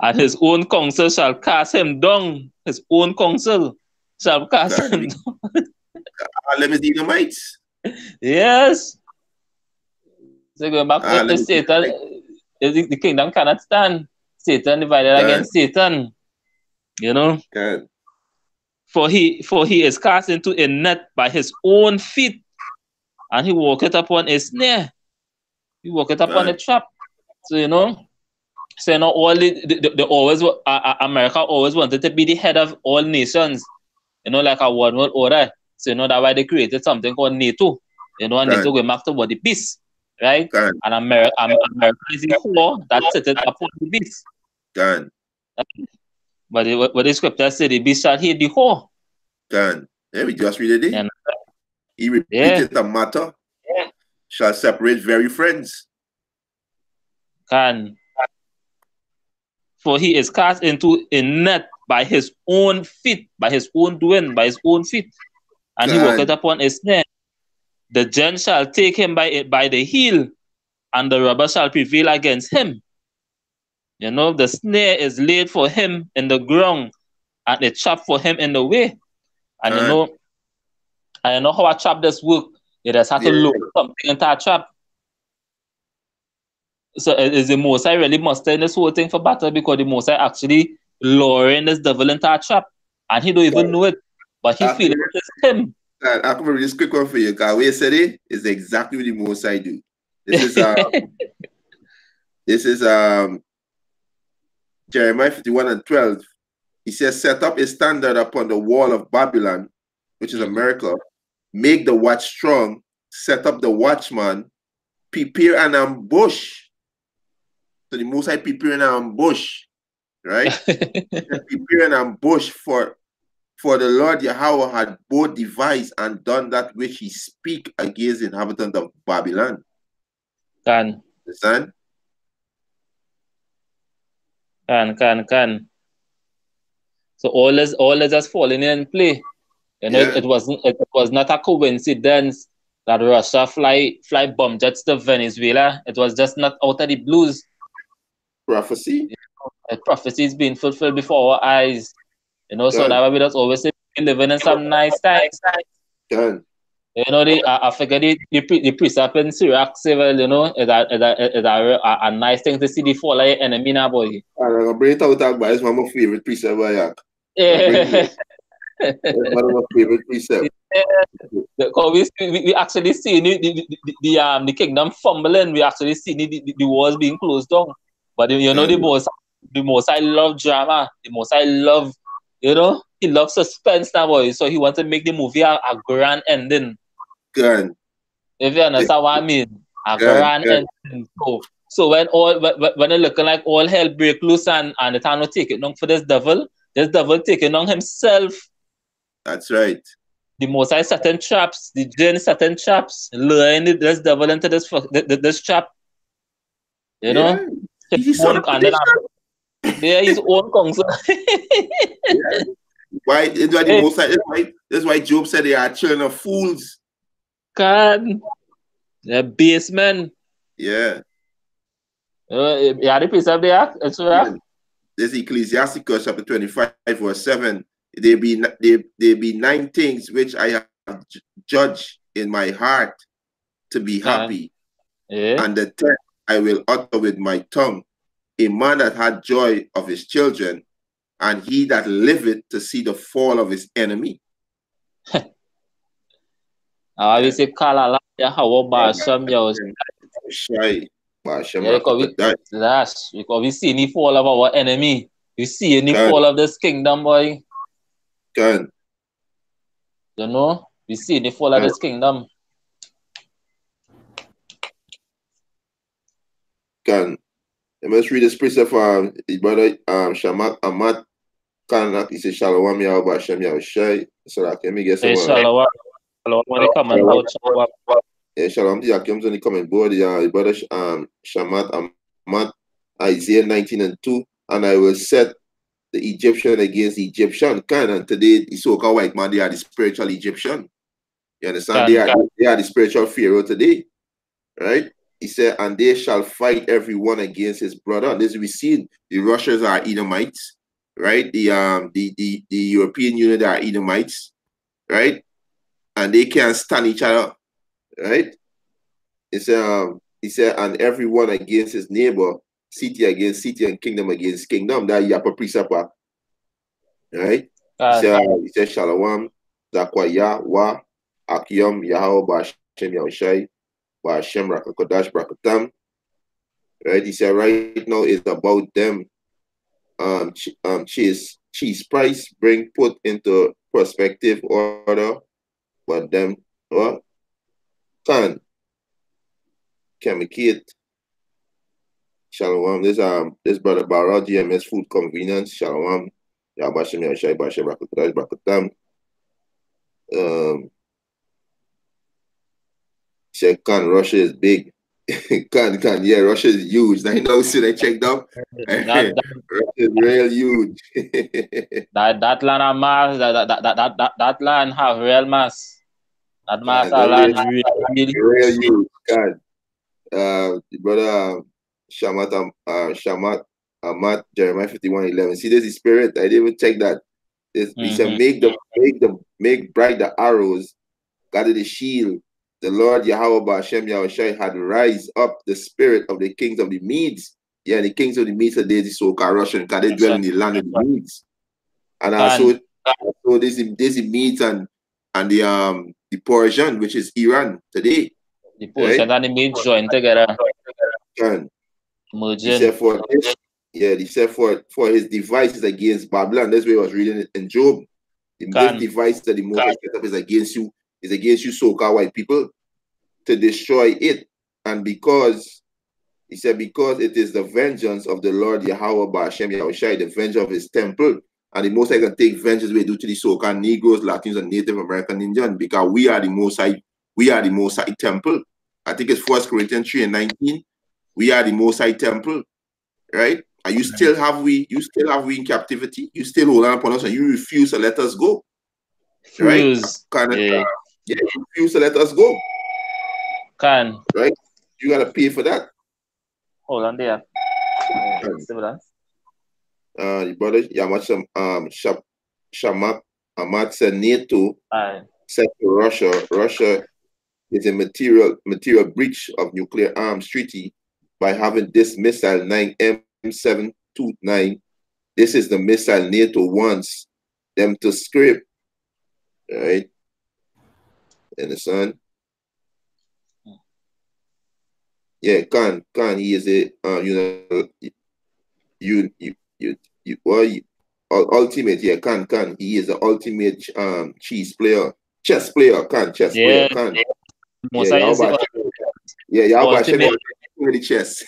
And his own counsel shall cast him down. His own counsel shall cast him down. Let me see the mites. Yes. So going back to Satan, the kingdom cannot stand. Satan divided against Satan. You know? For he is cast into a net by his own feet, and he walketh upon a snare. He walketh upon a trap. So you know, all the always America always wanted to be the head of all nations. You know, like a one world order. So you know that's why they created something called NATO. You know, and NATO going back to what the beast, right? And America is the whore that sitteth upon the beast. But what the scripture said, the beast shall hate the whore. Yeah, we just read it. He repeated the matter. Shall separate very friends. For he is cast into a net by his own feet, by his own doing, by his own feet, and he walketh upon a snare. The gent shall take him by the heel, and the robber shall prevail against him. You know, the snare is laid for him in the ground, and a trap for him in the way. And you know, I know how a trap does work. It has had to look something into a trap. So is the Most High really mustering this whole thing for battle, because the Most High actually luring this devil into a trap, and he don't even know it, but he feels it is him. I can remember this quick one for you. What you said it is exactly what the Most High do. This is Jeremiah 51:12. He says, set up a standard upon the wall of Babylon, which is America, make the watch strong, set up the watchman, prepare an ambush. So the Most High prepare an ambush, right? Prepare an ambush for the Lord Yahweh had both devised and done that which he speak against the inhabitants of Babylon. Understand? Can. So all is just falling in play. You know, it was not a coincidence that Russia fly bomb jets to Venezuela. It was just not out of the blues. Prophecy. You know, prophecy is being fulfilled before our eyes. You know, so that way we just always say living in some nice times. You know, I forget the precept in Syriac civil, you know, is a nice thing to see the fall of your enemy now, boy. I'm going to bring it out, but it's one of my favorite precepts. It's one of my favorite precepts. Because we actually see the kingdom fumbling. We actually see the walls being closed down. But you know, the most I love drama. The most I love, you know, he loves suspense now, boy. So he wants to make the movie a grand ending. If you understand what I mean, a grand ending. So when it looking like all hell break loose and the time will take it long for this devil taking on himself. That's right. The Most High certain traps, the jinn certain traps, luring this devil into this trap. You know? His own his own counsel. Why? It's why the Most High, that's why Job said they are children of fools. God. They're basemen. Yeah. The precept there? It's right. This Ecclesiasticus chapter 25 verse 7. There be 9 things which I have judged in my heart to be happy. And the 10th I will utter with my tongue. A man that had joy of his children, and he that liveth to see the fall of his enemy. We say Kalala Yahweh Basham Shai. Because we see any fall of our enemy. We see any fall of this kingdom, boy. You know, we see the fall of this kingdom. I must read this precept for his brother Shamat Amat Kanak. He says, Shalom Yahweh Hashem Yahushai. So let me get some. Shalom. When they come on board, shalom. Shalom to Yakim when they come on board. His brother Shamat Amat, Isaiah 19:2. And I will set the Egyptian against the Egyptian. And today the so-called white man, they are the spiritual Egyptian. You understand? They are the spiritual Pharaoh today. Right? He said, and they shall fight everyone against his brother. And this we see the Russians are Edomites, right? The European Union are Edomites, right? And they can't stand each other, right? He said, and everyone against his neighbor, city against city, and kingdom against kingdom. That Yapa Prisapa, right? He said, Shalom, Zakwaya, Wa, Akyom, Yahweh, Bashem, Yahushai, Bashem, Rakakodash, Brakatam. Right? He said, right now it's about them cheese price bring put into perspective order, but them what can communicate. Shalom. This brother Barra GMS food convenience. Shalom. Yabashim Yashai Bashim Rakutash Brakatam. Check can Russia is big. can yeah, Russia is huge. I know soon I checked up. Russia is real huge. that land of mass, that land have real mass. That mass land really huge. God. Brother Shamat Amat Jeremiah 51:11. See, there's the spirit. I didn't even check that. He said, make bright the arrows, gather the shield. The Lord Yahweh Bashem Yahushai had rise up the spirit of the kings of the Medes. Yeah, the kings of the Medes are the so-called Russian, because they dwell in the land of the Medes. And also there's the Medes and the Persian, which is Iran today. The Persian and the Medes join together. He said he said for his devices against Babylon. That's where I was reading it in Job. This device that the Most High set up is against you so-called white people, to destroy it. And because he said, because it is the vengeance of the Lord Yahweh Ba'ashem Yahushai, the vengeance of his temple, and the Most High can take vengeance we do to the so-called Negroes, Latinos, and Native American Indians, because we are the Most High temple. I think it's 1 Corinthians 3:19. We are the Most High temple, right? And you still have we in captivity. You still hold on upon us, and you refuse to let us go. Right? You refuse to let us go. Right? You gotta pay for that. Hold on there. The brother Shamak Ahmad said NATO said to Russia is a material breach of nuclear arms treaty by having this missile 9M729. This is the missile NATO wants them to scrape. Right? Understand? Yeah, Khan, he is a ultimate, yeah, Khan, he is the ultimate chess player, Khan. The chess.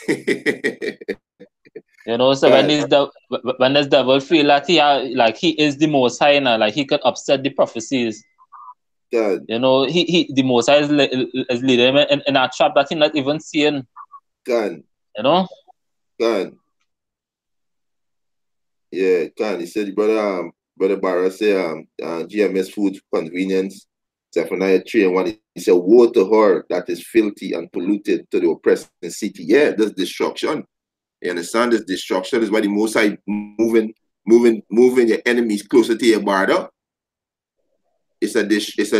You know, so when this devil feel that he is the Most High, like he could upset the prophecies. God. You know, the Most High is leading him in a trap that he's not even seeing. God. You know? God. Yeah, God. He said, brother Barra said, GMS food convenience, Zephaniah 3:1. He said, woe to her that is filthy and polluted to the oppressed city. Yeah, there's destruction. You understand? This destruction is why the Most High moving your enemies closer to your border. It's a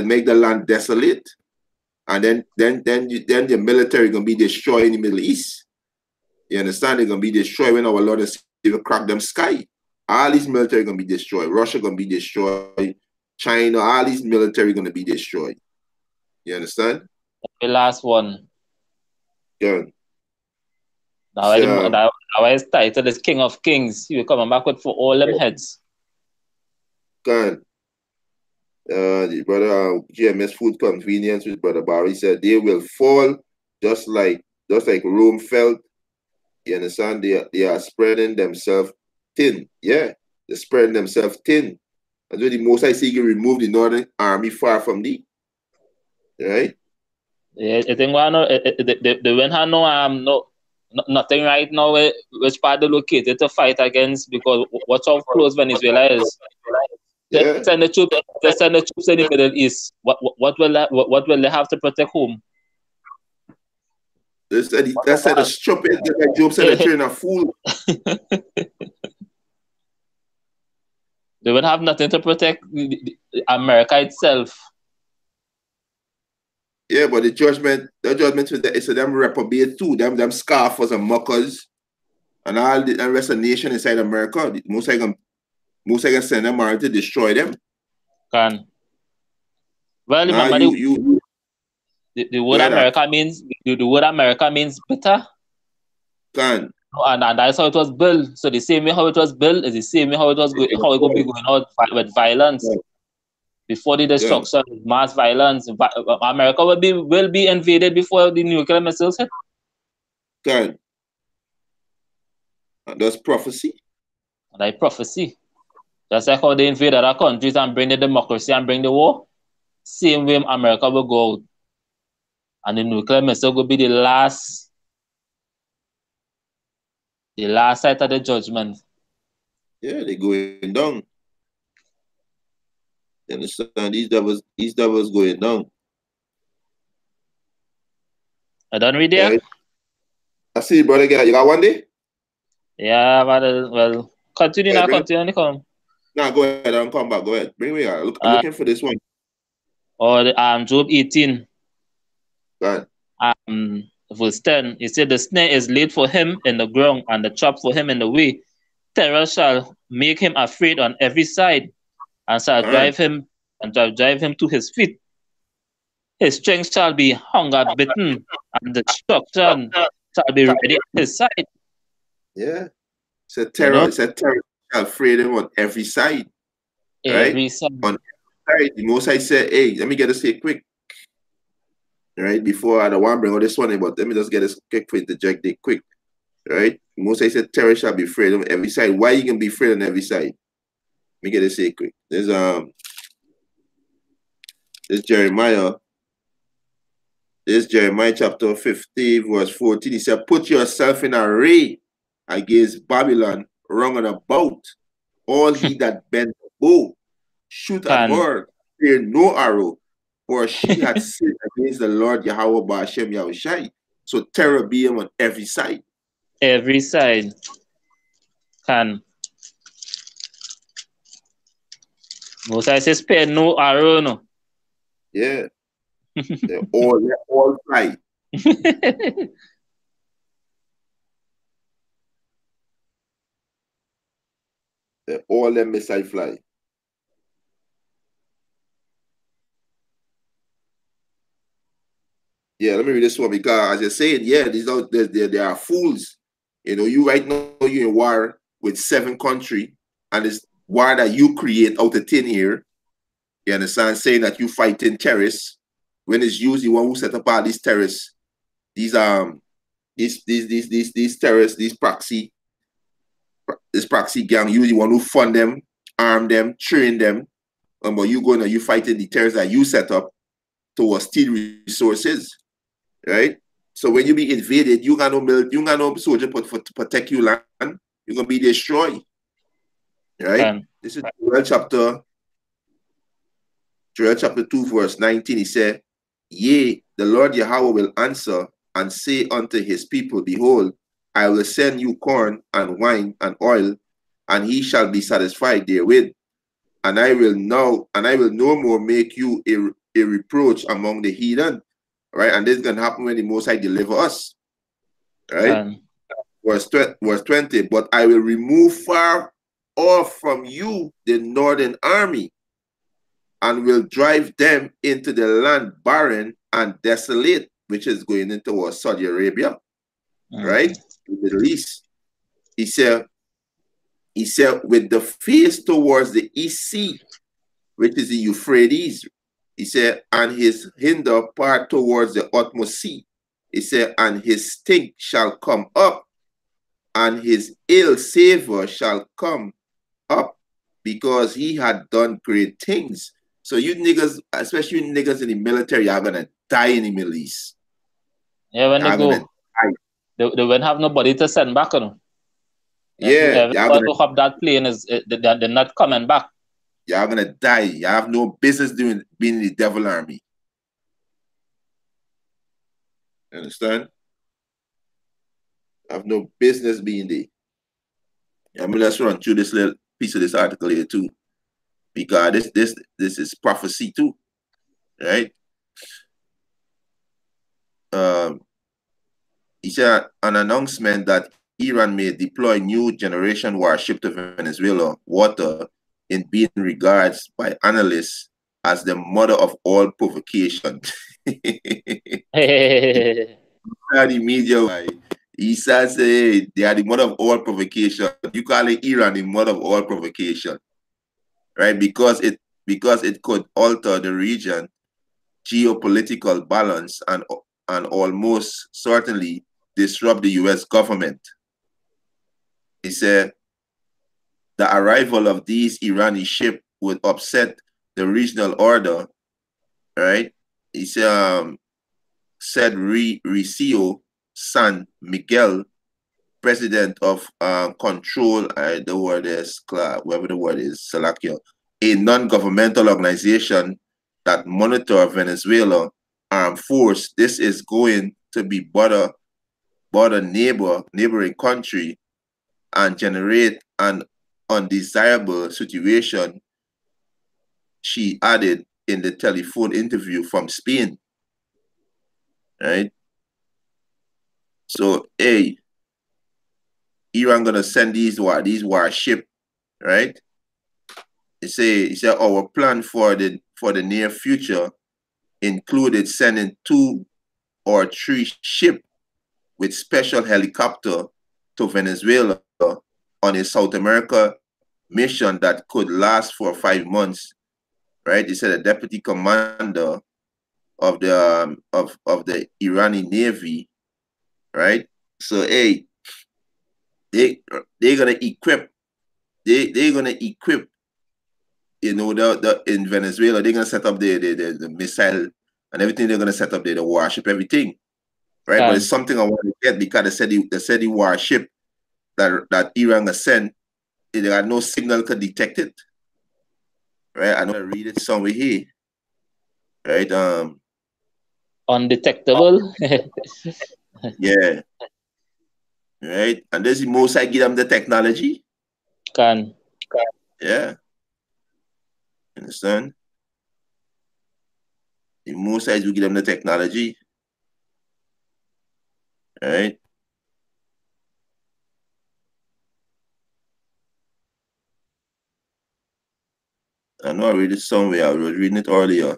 make the land desolate, and then the military gonna be destroyed in the Middle East. You understand? They're gonna be destroyed when our Lord and Savior crack them sky. All these military gonna be destroyed. Russia gonna be destroyed. China, all these military gonna be destroyed. You understand? The last one. Yeah. Now his title is King of Kings. He will come back with for all them heads. God. The brother GMS food convenience with brother Barry said they will fall just like Rome fell. You understand? They are spreading themselves thin. Yeah, they're spreading themselves thin. And when the Most High say you remove the northern army far from thee. Right? Yeah, I think the when no nothing right now which part they located to fight against, because watch how close Venezuela is. Yeah. Send the troops, just send the troops in the Middle East. What will they have to protect home? They said the stupid, like Job said, the children are fool. They would have nothing to protect America itself. Yeah, but the judgment with the, it's a them reprobate too. Them scoffers and mockers and all the rest of the nation inside America. Most I can send them around to destroy them. Can well Nah, remember the word America means the word America means bitter. Can. And that's how it was built. So the same way how it was built is the same way how it will be going out with violence. Yeah. Before the destruction, mass violence, America will be invaded before the nuclear missiles hit. Can. That's prophecy. That prophecy. Just like how they invade other countries and bring the democracy and bring the war, same way America will go out. And the nuclear missile will be the last sight of the judgment. Yeah, they're going down. You understand? These devils going down. I done read there? I see, brother. You got one day? Yeah, but well, continue now. Continue. Come. Nah, go ahead. I'll come back. Go ahead. Bring me out. I'm looking for this one. Or Job 18. Go ahead. Verse 10. He said, the snare is laid for him in the ground, and the trap for him in the way. Terror shall make him afraid on every side, and shall drive him to his feet. His strength shall be hunger bitten, and destruction shall be ready at his side. Yeah. It's a terror. It's a terror shall afraid him on every side. Every side. On every side. The most I said, hey, let me get this here quick. Right? Before I don't want to bring all this one in, but let me just get this quick for interject it quick. Right? The most I said, terror shall be afraid on every side. Why you can be afraid on every side? Let me get this here quick. There's Jeremiah. This Jeremiah chapter 50, verse 14. He said, put yourself in array against Babylon, round and about. All he that bend the bow, shoot at her, fear no arrow, for she had sinned against the Lord Yahweh Ba'ashem Yahushai. So terror be him on every side. Every side. Can. Most I say spare no arrow, no. Yeah. They're all fly. All them missile fly. Yeah, let me read this one because as you're saying, yeah, they are fools. You know, you right now you're in war with 7 countries, and it's war that you create out of thin air. You understand? Saying that you fighting terrorists when it's usually one who set up all these terrorists, these terrorists, this proxy gang, usually one who fund them, arm them, train them, but you fighting the terrorists that you set up to steal resources, right? So when you be invaded, you got no soldier to protect you land. You're gonna be destroyed, right? This is Joel chapter 2, verse 19. He said, yea, the Lord Yahweh will answer and say unto his people, behold, I will send you corn and wine and oil, and he shall be satisfied therewith. And I will no more make you a reproach among the heathen. Right? And this is gonna happen when the Most High deliver us. Right? Verse 20, but I will remove far off from you the northern army, and will drive them into the land barren and desolate, which is going into Saudi Arabia, right? The Middle East. He said, with the face towards the East Sea, which is the Euphrates. He said, and his hinder part towards the utmost sea. He said, and his stink shall come up, and his ill savor shall come up, because he had done great things. So you niggas, especially you niggas in the military, are gonna die in the Middle East. Yeah, when they go. they won't have nobody to send back, you know. Yeah, Everyone who hop that plane they're not coming back. y'all gonna die. Y'all have no business being in the devil army. Understand? I have no business being there. I mean, let's run through this little piece of this article here too, because this is prophecy too, right? Um, he said an announcement that Iran may deploy new generation warship to Venezuela water in being regarded by analysts as the mother of all provocation. The media, he says they are the mother of all provocation. You call it Iran the mother of all provocation, right? Because it could alter the region geopolitical balance and almost certainly disrupt the U.S. government. He said the arrival of these Iranian ships would upset the regional order, right? He said Ricio San Miguel, president of Control, the word is, whatever the word is, Salakia, a non-governmental organization that monitor Venezuela armed force. This is going to be border neighboring country and generate an undesirable situation, she added in the telephone interview from Spain. Right? So, hey, Iran gonna send these warship, right? He said our plan for the near future included sending 2 or 3 ships with special helicopter to Venezuela on a South America mission that could last for 5 months. Right? He said a deputy commander of the Iranian Navy, right? So hey, they're gonna equip they're gonna equip, you know, the in Venezuela, they're gonna set up the missile and everything. They're gonna set up the warship, everything, right? But it's something I want to get, because they said the warship that Iran has sent, they got no signal could detect it, right? I know I read it somewhere here, right? Undetectable. Yeah, right. And this is the most I give them the technology. Can. Yeah, understand? The most sides will give them the technology, right? I know I read it somewhere. I was reading it earlier.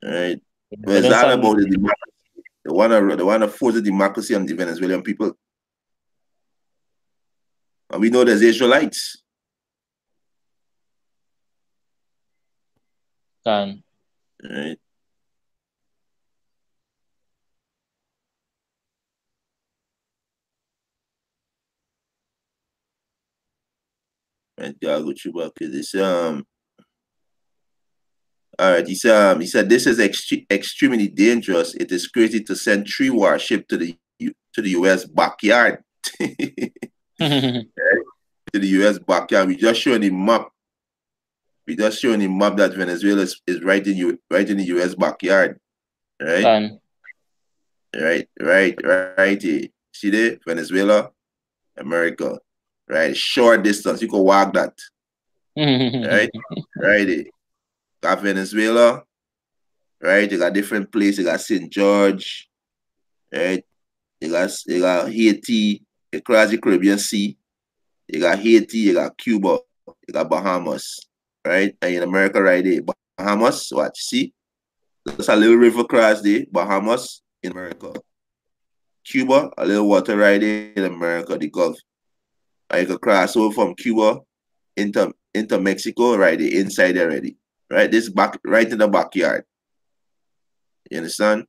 Right? But it's all about the democracy. They want to force the democracy on the Venezuelan people. And we know there's Israelites. Can. Right? Right, yeah, go through back to this. All right, he said this is extremely dangerous. It is crazy to send 3 warships to the U.S. backyard. Right? To the U.S. backyard. We just showing the map. We just showing the map that Venezuela is right in the U.S. backyard. Right? Can. Right. See there? Venezuela, America. Right? Short distance. You can walk that. Right? Right. Got Venezuela. Right? You got different places. You got St. George. Right? You got Haiti. Across the Caribbean Sea. You got Haiti. You got Cuba. You got Bahamas. Right? And in America right there. Bahamas. Watch. See? There's a little river across there. Bahamas in America. Cuba, a little water right there in America, the Gulf. I could cross over from Cuba into Mexico, right there, inside already. Right? This back right in the backyard. You understand?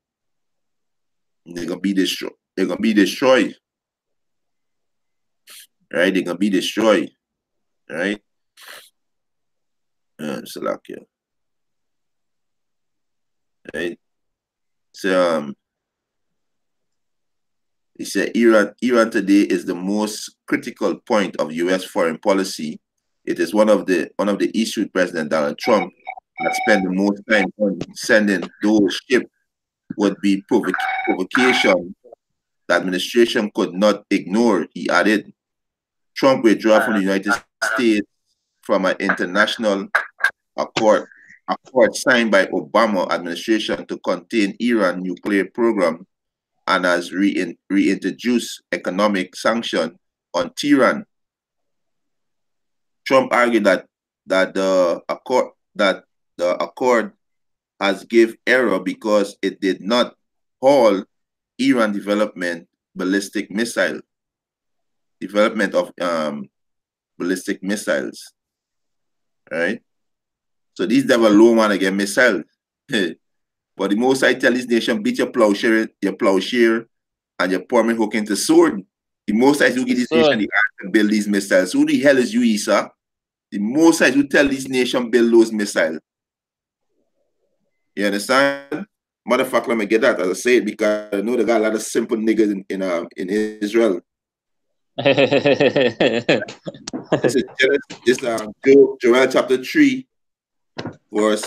They're gonna be destroyed. They're gonna be destroyed. Right? They're gonna be destroyed. Right? Salakia. right? So he said Iran today is the most critical point of U.S. foreign policy. It is one of the issues President Donald Trump has spent the most time on. Sending those ships would be provocation the administration could not ignore, he added. Trump withdrew from the United States from an international accord signed by Obama administration to contain Iran nuclear program and has reintroduced economic sanction on Tehran. Trump argued that the accord has give error because it did not halt Iran development of ballistic missiles, right? So these devil low man again missile. But the most I tell this nation, beat your plowshare and your poor man hook into sword. The most I do give this nation the art to build these missiles. Who the hell is you, Isa? The most I do tell this nation build those missiles. You understand? Motherfucker, let me get that as I say it because I know they got a lot of simple niggas in Israel. This is Joel chapter 3, verse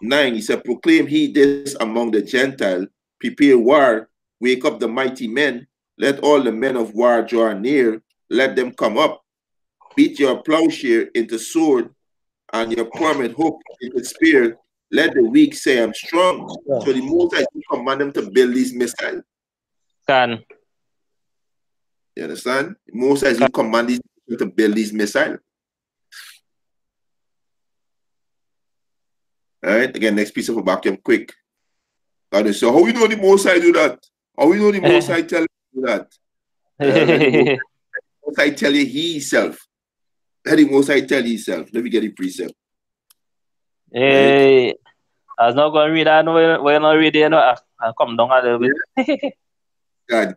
9. He said, proclaim he this among the Gentiles, prepare war, wake up the mighty men, let all the men of war draw near, let them come up, beat your plowshare into sword, and your poorman hook into spear, let the weak say I'm strong. So the most I command them to build these missiles. Can. You understand? The most I command these people to build these missiles. All right, again, next piece of a vacuum quick. God, so how we know the most I do that? How we know the most I tell you that? The most I tell you he himself. Let the most I tell you himself. Let me get the precept. Hey, I was not going to read that. We're not reading. I'll come down a little bit. God.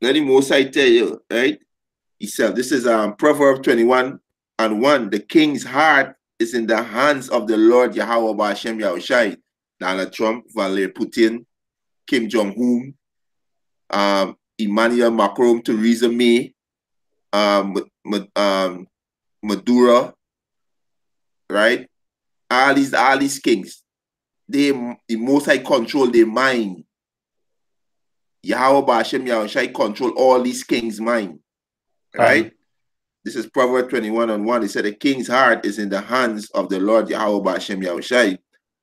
Let the most I tell you, right? Himself. This is Proverbs 21:1. The king's heart is in the hands of the Lord Yahweh Ba'Shem Yahushai. Donald Trump, Vladimir Putin, Kim Jong-un, Emmanuel Macron, Theresa May, Maduro, right? All these kings, the most I control their mind. Yahweh Ba'Shem Yahushai control all these kings' mind, right? This is Proverbs 21:1. It said, the king's heart is in the hands of the Lord Yahweh Ba'Shem Yahushai.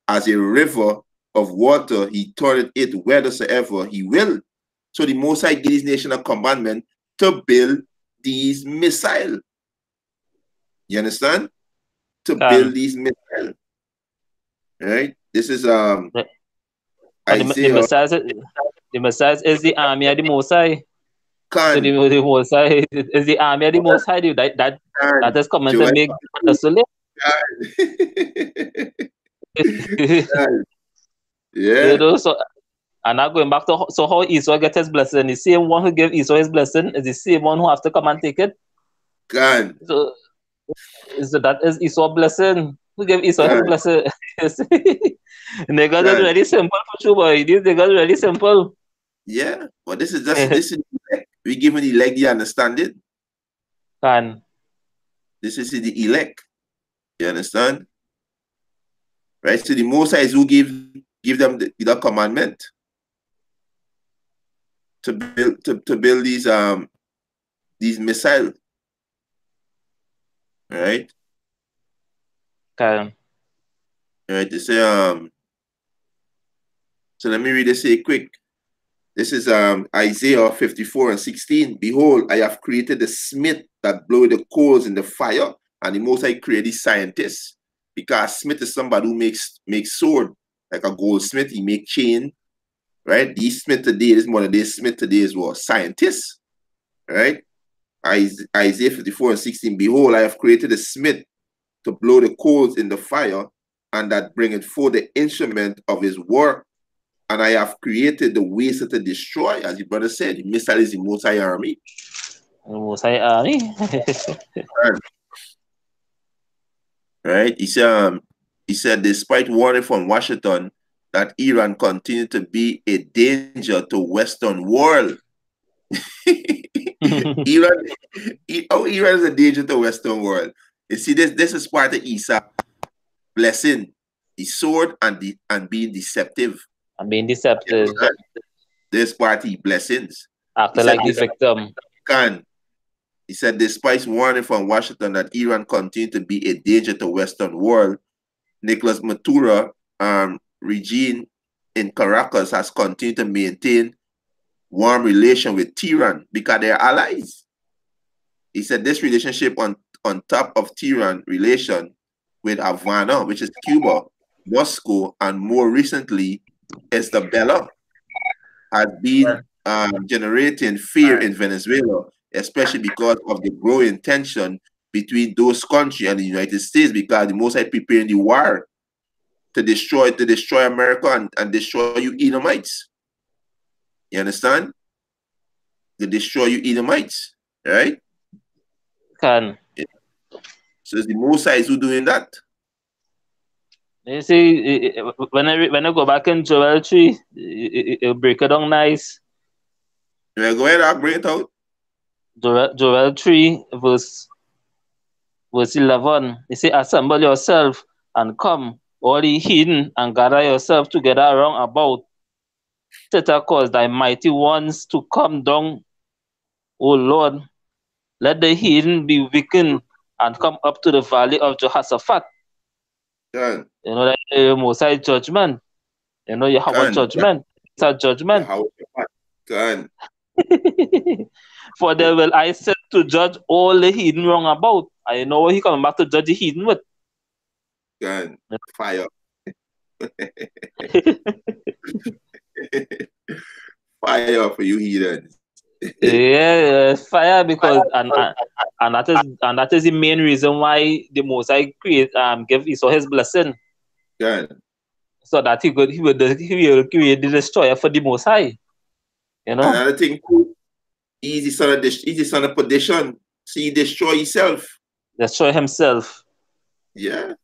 As a river of water, he turneth it whithersoever he will. So the Most High give his nation a commandment to build these missiles. You understand? To build these missiles. Right? This is Isaiah. The Messiah is the army of the Most High. So the Most High is the army of the Most High. That is coming to make us live. Yeah. You know, so and now going back to how Esau gets his blessing, the same one who gave Esau his blessing is the same one who has to come and take it. God. So that is Esau blessing. Who gave Esau his blessing? Niggas is really simple for you, boy. These niggas really simple. Yeah, but this is we giving the elect, you understand it? This is the elect. You understand? Right? So the Most High is who give them the commandment to build these missiles. Right? Right? They say so let me read this here quick. This is Isaiah 54:16. Behold, I have created the smith that blow the coals in the fire, and the Most High created scientists. Because smith is somebody who makes sword, like a goldsmith, he make chain, right? These smith today, this modern day smith today is what? Scientists, right? Isaiah 54:16. Behold, I have created a smith to blow the coals in the fire, and that bringeth forth the instrument of his work. And I have created the waste to destroy, as your brother said, the missile is the Most High army. The Most High army. Right? He said, He said, despite warning from Washington that Iran continued to be a danger to Western world. Iran, Iran is a danger to Western world. You see, this is part of Isa blessing, the sword and being deceptive. I'm being deceptive. This party blessings. He Acting said, like the victim. He said, despite warning from Washington that Iran continued to be a danger to Western world, Nicolas Maduro regime in Caracas has continued to maintain warm relation with Tehran because they're allies. He said this relationship on top of Tehran relation with Havana, which is Cuba, Moscow, and more recently, Isabella, has been generating fear in Venezuela, especially because of the growing tension between those countries and the United States, because the most are preparing the war to destroy America and destroy you Edomites. You understand? To destroy you Edomites, right? Can. So it's the Mosai's who doing that. You see, when I go back in Joel 3, it'll break it down nice. Yeah, go ahead, I'll bring it out. Joel 3, verse 11. You say, assemble yourself and come, all ye heathen, and gather yourself together round about. Set a cause thy mighty ones to come down, O Lord. Let the heathen be weakened and come up to the valley of Jehoshaphat. Can. You know that Mosai judgment. You know you have a judgment. It's a judgment. Can. For there will I set to judge all the heathen wrong about. I know what he coming back to judge the heathen with. Can. Fire. Fire for you heathens. Yeah, fire because and that is the main reason why the Mosai give Esau his blessing. Can. So that he will create the destroyer for the Mosai. You know? Another thing, easy son of perdition. See, destroy yourself. Destroy himself. Yeah.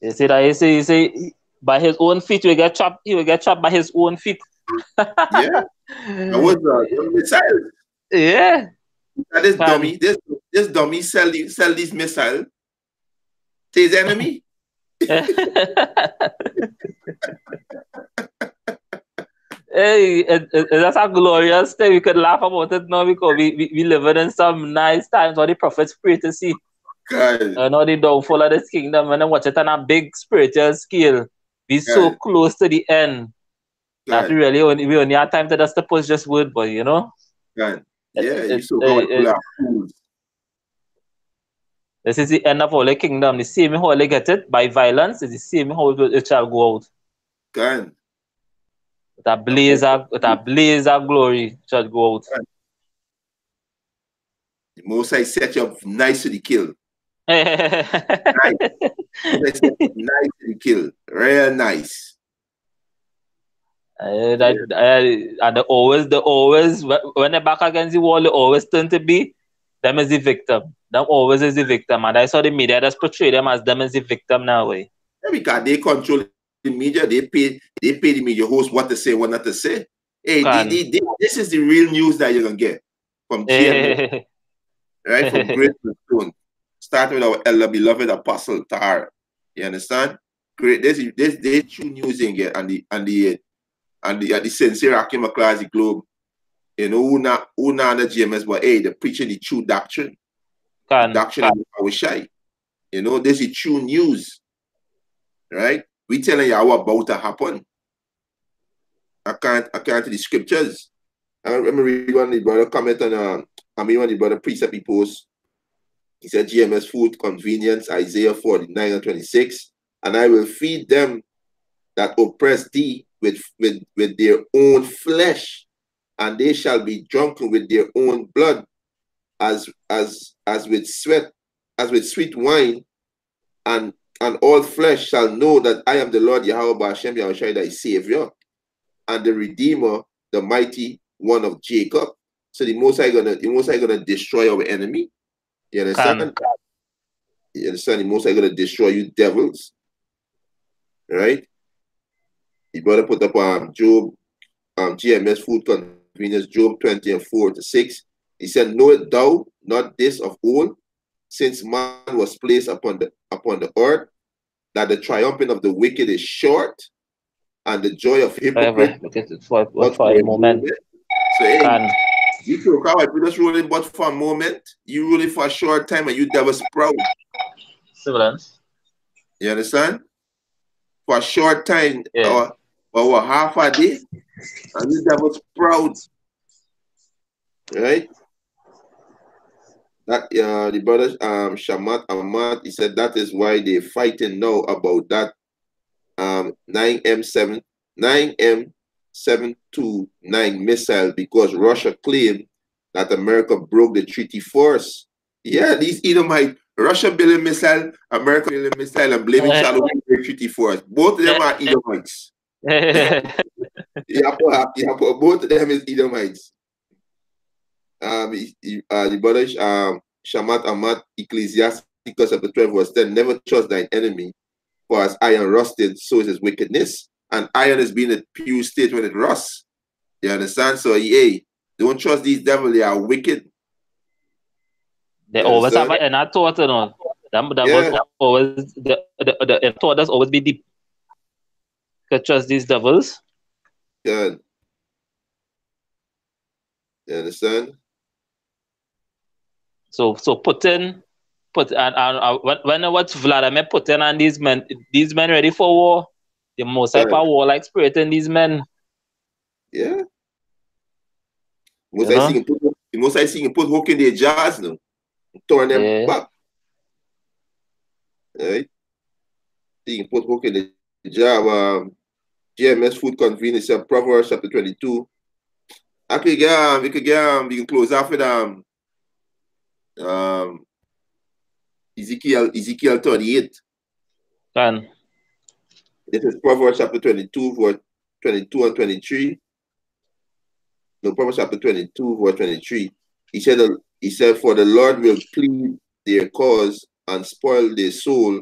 You see that? You say by his own feet he will get trapped by his own feet. Yeah. That was the missile. Yeah. This dummy sell these missiles to his enemy. Hey, that's a glorious thing. We could laugh about it now because we live in some nice times where the prophets pray to see. Now the downfall of this kingdom, and then watch it on a big spiritual scale. Be so close to the end that we only have time to just push this word, but you know. Yeah, you so full of fools. This is the end of all the kingdom. The same how they get it by violence is the same how it shall go out. God. With a blaze of glory shall go out. The Most High set you up nice to the kill. Nice. Nice to the kill. Real nice. And they always when they're back against the wall, they always turn to be them as the victim. Them always is the victim. And I saw the media just portray them as them as the victim now. Yeah, because they control the media, they pay the media host what to say, what not to say. Hey, this is the real news that you're gonna get from GMO. Right? From Great Stone. Starting with our elder beloved apostle Tar. You understand? Great. This true news in get and the sincere Akim across the globe. You know, who not the GMS, but hey, they're preaching the true doctrine. The doctrine of our shy. You know, this is true news. Right? We telling you what about to happen. I can't to the scriptures. I remember reading one of the brother comment on one of the brother precept he post. He said GMS food convenience, Isaiah 49 and 26, and I will feed them that oppress thee with their own flesh, and they shall be drunken with their own blood, as with sweet wine, and all flesh shall know that I am the Lord Yahweh Hashem Yahushua, thy Savior, and the Redeemer, the mighty one of Jacob. So the Most High gonna destroy our enemy. You understand? You understand? The Most High gonna destroy you devils. right? The brother put up Job, GMS Food Convenience, Job 20 and 4 to 6. He said, knowest thou not this of old, since man was placed upon the earth, that the triumphing of the wicked is short, and the joy of hypocrite but For for a a moment. moment. So hey, Can you took out, you just ruling but for a moment, you ruling for a short time, and you devil's proud. Sibilance. You understand? For a short time, Yeah. or half a day, and you devil's proud, right? That the brothers Shamat Ahmad, he said that is why they're fighting now about that 9M729 missile, because Russia claimed that America broke the treaty first. Yeah, these Edomite, Russia building missile, America building missile, and blaming Charlie the treaty first. Both of them are Edomites. Both of them is Edomites. The brother Shamat Ahmad, Ecclesiasticus chapter 12 verse 10, never trust thine enemy, for as iron rusted, so is his wickedness. And iron is being a pure state when it rusts. You understand? So, hey, don't trust these devils, they are wicked. They always have an inner thought, you know. That was always the thought has always be deep. To trust these devils. Good. You understand? So Putin, when what's Vladimir Putin and these men ready for war, the most type of war like spirit in these men. Yeah. Most I see him put hook in their jaws now. Turn them back. Right? See him put hook in the jar. GMS Food Convenience, Proverbs chapter 22. We can close off with Ezekiel 38. Can. This is Proverbs chapter 22, verse 22 and 23. No, Proverbs chapter 22, verse 23. He said, for the Lord will plead their cause and spoil the soul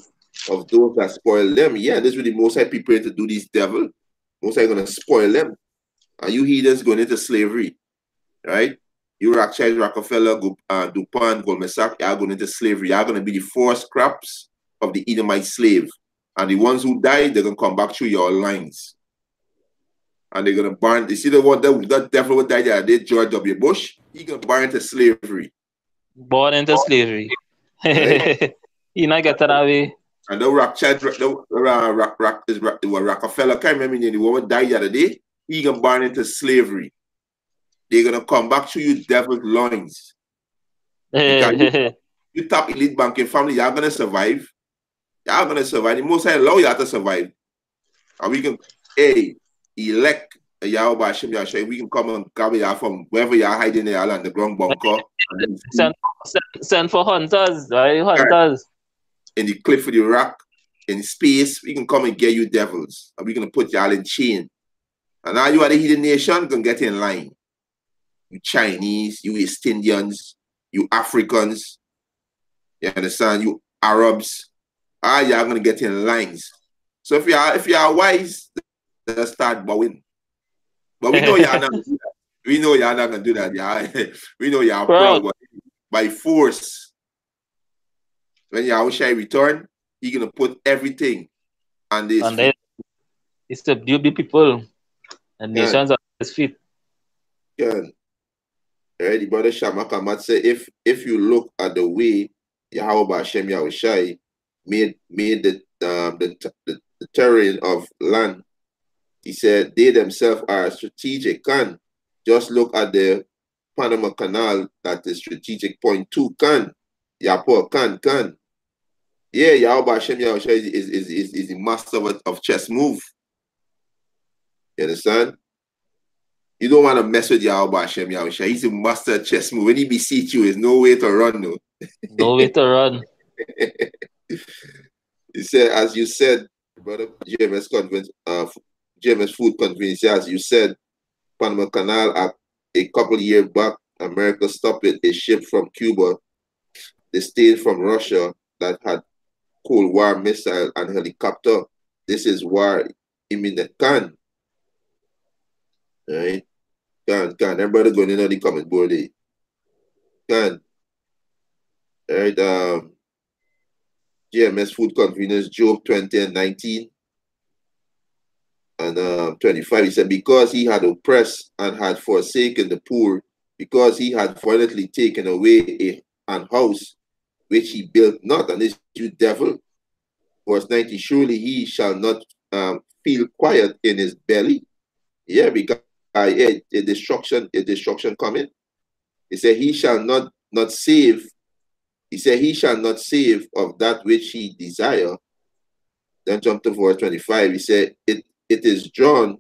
of those that spoil them. Yeah, this is what the Most High people to do these devil. Most High going to spoil them. And you heathens going into slavery, right? You Rothschild, Rockefeller, DuPont, Goldman Sachs, you are going into slavery. You are going to be the first crops of the Edomite slave. And the ones who die, they're going to come back through your lines. And they're going to burn. You see the one that devil who died the other day, George W. Bush? He's going to burn into slavery. Born into slavery. Right? You not get that away. And the Rothschild, Rockefeller, I can't remember the one who died the other day. He's going to burn into slavery. They're going to come back to you devil's loins. You top elite banking family, you're going to survive. You're going to survive. The Most High allow you to survive. And we can, elect Yahweh Hashem Yahshua. We can come and gather you from wherever you're hiding in the underground bunker. Send for hunters, right? Hunters. In the cliff of the rock, in space, we can come and get you devils. And we're going to put y'all in chain. And now you are the hidden nation, going to get in line. You Chinese, you East Indians, you Africans, you understand? You Arabs, you're gonna get in lines. So if you are wise, let's start bowing. But we know you're not gonna do that. We know you're not gonna do that. Yeah. We know you're proud, but by force. When Yahushua return, he's gonna put everything on this feet. It's to build the people and nations on his feet. Yeah. Right, the brother Shamak Ahmad said, if you look at the way Yahweh Hashem Yahushai made the terrain of land, he said they themselves are strategic. Can just look at the Panama Canal, that is strategic point 2. Can Yapo can. Yeah, Yahweh Hashem Yahushai is the master of chess move. You understand? You don't want to mess with Yahweh Hashem Yahushua. He's a master chess move. When he beseech you, there's no way to run, no. No way to run. He said, as you said, brother, GMS Food Convenience, as you said, Panama Canal, a couple of years back, America stopped a ship from Cuba, they stayed from Russia that had Cold War missile and helicopter. This is war. I mean the can. Right? Can. Everybody going in on the comment board there. Can. Right? GMS Food Convenience, Job 20 and 19 and 25. He said, because he had oppressed and had forsaken the poor, because he had violently taken away an house which he built not, and this you devil. Verse 90, surely he shall not feel quiet in his belly. Yeah, because a destruction coming. He said, he shall not save. He said, he shall not save of that which he desire. Then jump to verse 25. He said, it is drawn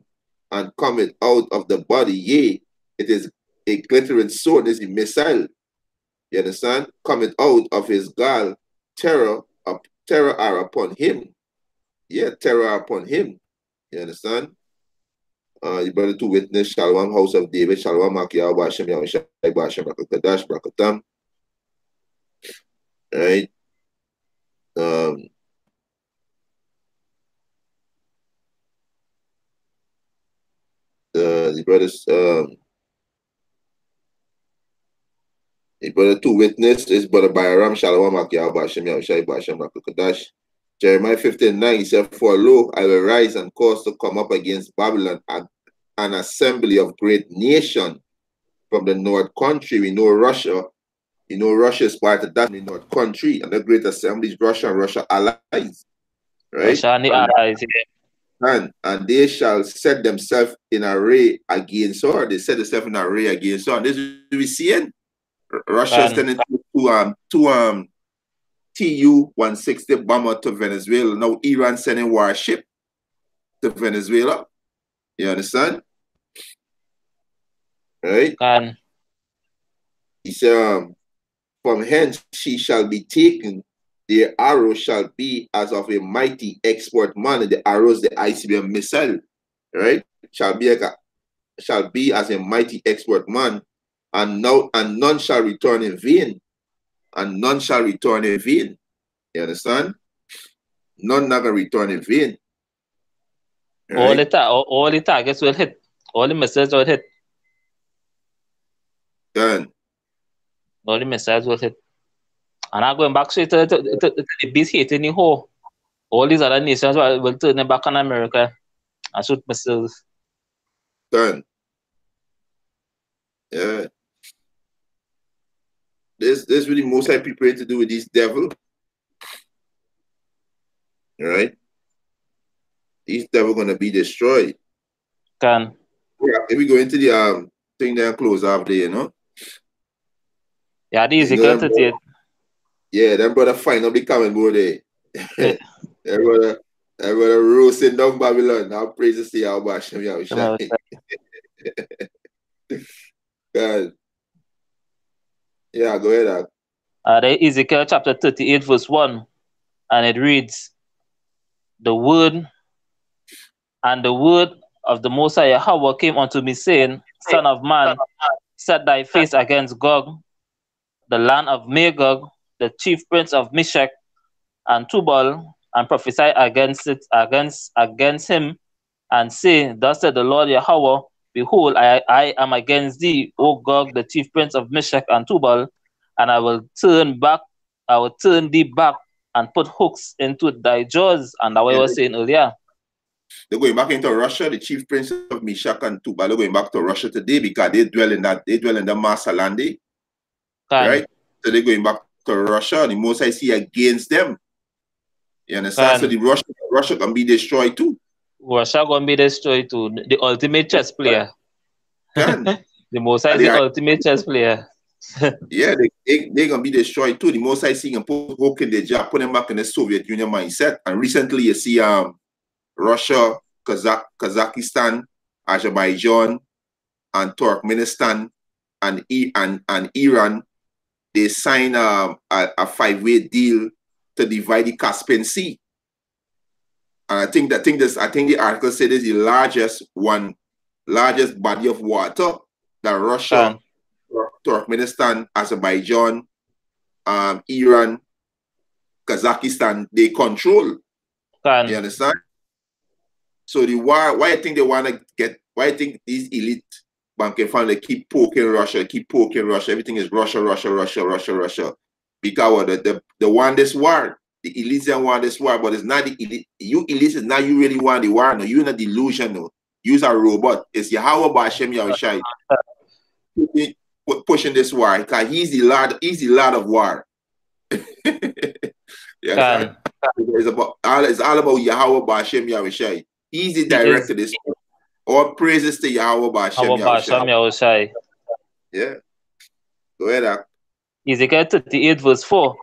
and cometh out of the body. Yea, it is a glittering sword, is a missile. You understand? Coming out of his gall, terror are upon him. Yeah, terror upon him. You understand? You brother to witness, Shalom, house of David, Shalom, Makiyahu, Bashem, Yahushai, Bashem, Rakakadash, Brakatam. Right? The brothers, the brother to witness is brother Bayram, Shalom, Makiyahu, Bashem, Yahushai, Bashem, Rakakadash. Jeremiah 15:9, he said, for lo, I will rise and cause to come up against Babylon an assembly of great nation from the north country. We know Russia. You know, Russia is part of that in the north country, and the great assembly is Russia and Russia allies. Right? Russia and the allies, yeah. And they shall set themselves in array against her. They set themselves in array against her. This is what we're seeing. Russia is sending two Tu-160 bomber to Venezuela. Now Iran sending warship to Venezuela. You understand? Right? He said, from hence she shall be taken. Their arrow shall be as of a mighty export man. And the arrows, the ICBM missile, right? Shall be as a mighty export man, and none shall return in vain. And none shall return in vain. You understand? None not gonna return in vain. Right? All the targets will hit. All the missiles will hit. Done. All the missiles will hit. And I'm going back straight to the beast hitting the whole. All these other nations will turn them back on America and shoot missiles. Done. Yeah. This really most I prepare to do with this devil. Right? These devil gonna be destroyed. Yeah, if we go into the thing there and close off there, you know. Yeah, the Ezekiel 38. Yeah, them brother find up the comment board there. Everybody roasting down Babylon. Now praise to see how Bashem Yahushai. God. Yeah, go ahead. The Ezekiel chapter 38, verse 1. And it reads, the word of the Most High Yahweh came unto me, saying, Son of man, set thy face against Gog, the land of Magog, the chief prince of Meshech and Tubal, and prophesy against him, and say, Thus said the Lord Yahweh, behold, I am against thee, O Gog, the chief prince of Meshech and Tubal, and I will turn thee back and put hooks into thy jaws. And that what I was saying earlier. They're going back into Russia, the chief prince of Meshach and Tubal. They're going back to Russia today because they dwell in the Master land, right? So they're going back to Russia. The Most I see against them. You understand? So the Russia can be destroyed too. Russia gonna be destroyed too. The ultimate chess player. The Most I see the ultimate chess player. Yeah, they're gonna be destroyed too. The Most I see can put hook in the job, put them back in the Soviet Union mindset. And recently you see Russia, Kazakhstan, Azerbaijan, and Turkmenistan and Iran, they sign a 5-way deal to divide the Caspian Sea. And I think the article said is the largest body of water that Russia, Turkmenistan, Azerbaijan, Iran, Kazakhstan, they control. You understand? So the war, why I think they want to get, why I think these elite banking family keep poking Russia, everything is Russia. Because they want this war. The elites don't want this war, but it's not the elite. You elites is not you really want the war. No, you're in a delusion. No, you're a robot. It's Yahweh Bashem Yahushai pushing this war because he's the Lord of war. Yes, it's all about Yahweh Bashem Yahushai. He's the director of this. All praises to Yahweh Bashem Yahushai. Yeah. Go ahead, Ezekiel 38 verse 4.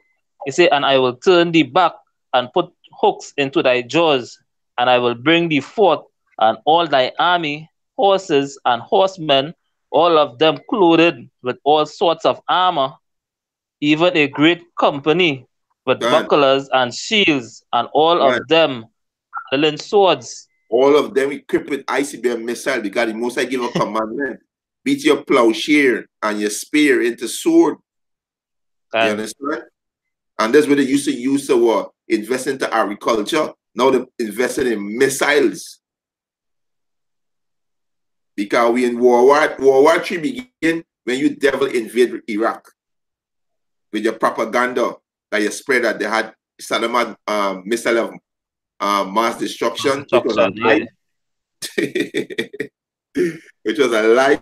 He said, and I will turn thee back and put hooks into thy jaws, and I will bring thee forth, and all thy army, horses and horsemen, all of them clothed with all sorts of armor, even a great company with bucklers and shields, and all of them handling swords. All of them equipped with ICBM missile, because the Most High give a commandment. Beat your plowshare and your spear into sword. You understand? And that's what they used to use to invest into agriculture. Now they're investing in missiles. Because we in World War III begin when you devil invade Iraq. With your propaganda that you spread that they had Saddam missile of mass destruction. Which was a lie. Which was a lie.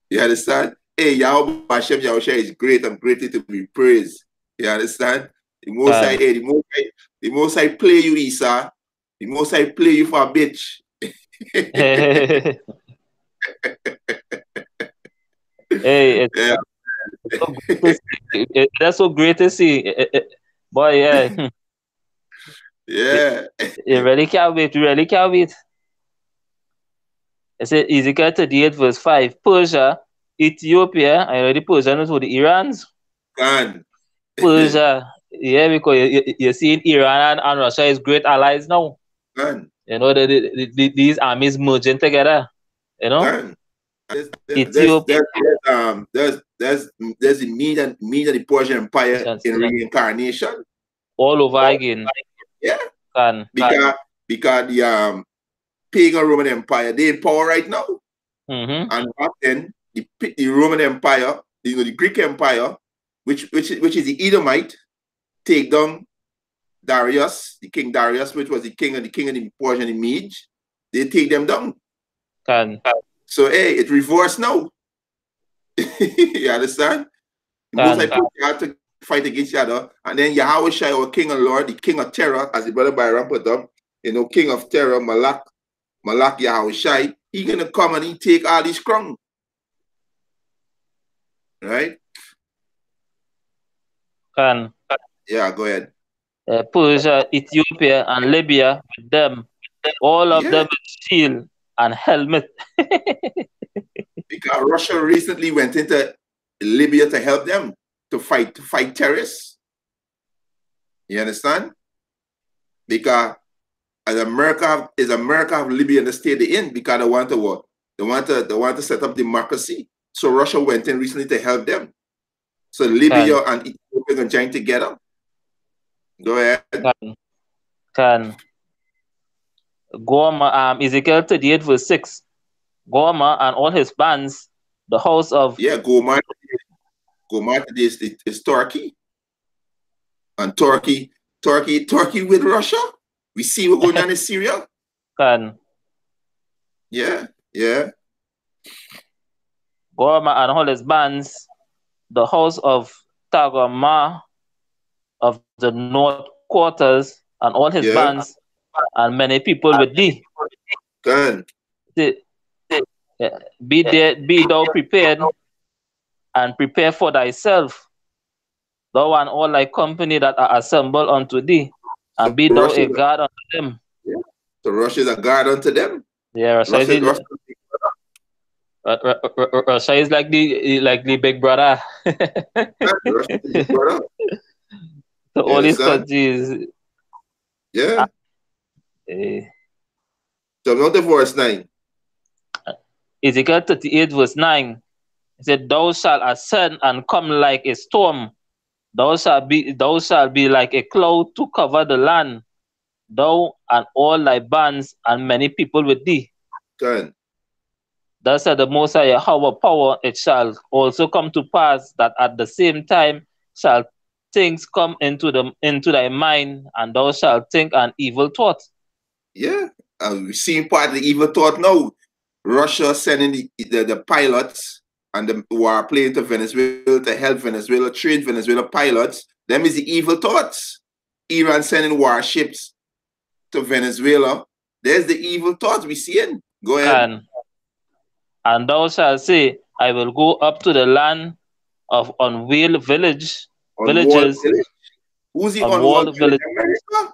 You understand? Hey, Yahweh Hashem Yahushua is great and greatly to be praised. You understand? The most I the most I play you, Isa. The most I play you for a bitch. Hey, that's so great to see. Boy, yeah. Yeah. You really can't wait. You really can't wait. It said Ezekiel 38 verse 5. Persia, Ethiopia, I already Persia knows who the Irans. Persia, yeah, because you're seeing Iran and Russia is great allies now. You know, these armies merging together. You know? Ethiopia. There's the Media the Persian Empire in reincarnation. All over again. Yeah. Because the pagan Roman Empire, they in power right now. And back then, the Roman Empire, the Greek Empire, which is the Edomite, take down Darius, the King Darius, which was the king of the Persian and the Medes. They take them down. So hey, it reversed now. You understand? Most people had to fight against each other, and then Yahweh Shai, our King and Lord, the King of Terror, as the brother Byron put up, King of Terror, Malak Yahweh Shai, he gonna come and he take all these crown. Right? Yeah, go ahead. Persia, Ethiopia, and Libya with them. All of them with shield and helmet. Because Russia recently went into Libya to help them to fight terrorists. You understand? Because as America have Libya in the state they're in, because they want to what? They want to set up democracy. So Russia went in recently to help them. So Libya and Ethiopia are joined together. Go ahead. Gorma, Ezekiel 38 verse 6. Gorma and all his bands, the house of... Yeah, Gorma today is Turkey. And Turkey with Russia. We see what's going on in Syria. Yeah. Gorma and all his bands, the house of Tagama of the north quarters, and all his bands, and many people with thee. Be thou prepared, and prepare for thyself, thou and all thy company that are assembled unto thee, and be thou a guard unto them. Yeah. So Russia is a guard unto them. Yeah, Russia is like the big brother. Russia is big brother. So all these countries. Yeah. So not the verse 9. Ezekiel 38 verse 9. It said, thou shalt ascend and come like a storm. Thou shalt be like a cloud to cover the land. thou and all thy bands and many people with thee. Can. Thus said the Most High Yahweh power, it shall also come to pass that at the same time shall things come into thy mind, and thou shalt think an evil thought. Yeah. We're seeing part of the evil thought now. Russia sending the pilots and the who are playing to Venezuela to help Venezuela, train Venezuela pilots. Them is the evil thoughts. Iran sending warships to Venezuela. There's the evil thoughts we seeing. Go ahead. And thou shalt say, I will go up to the land of unwalled Unwalled villages, village. Who's the unwalled unwalled village? village. America.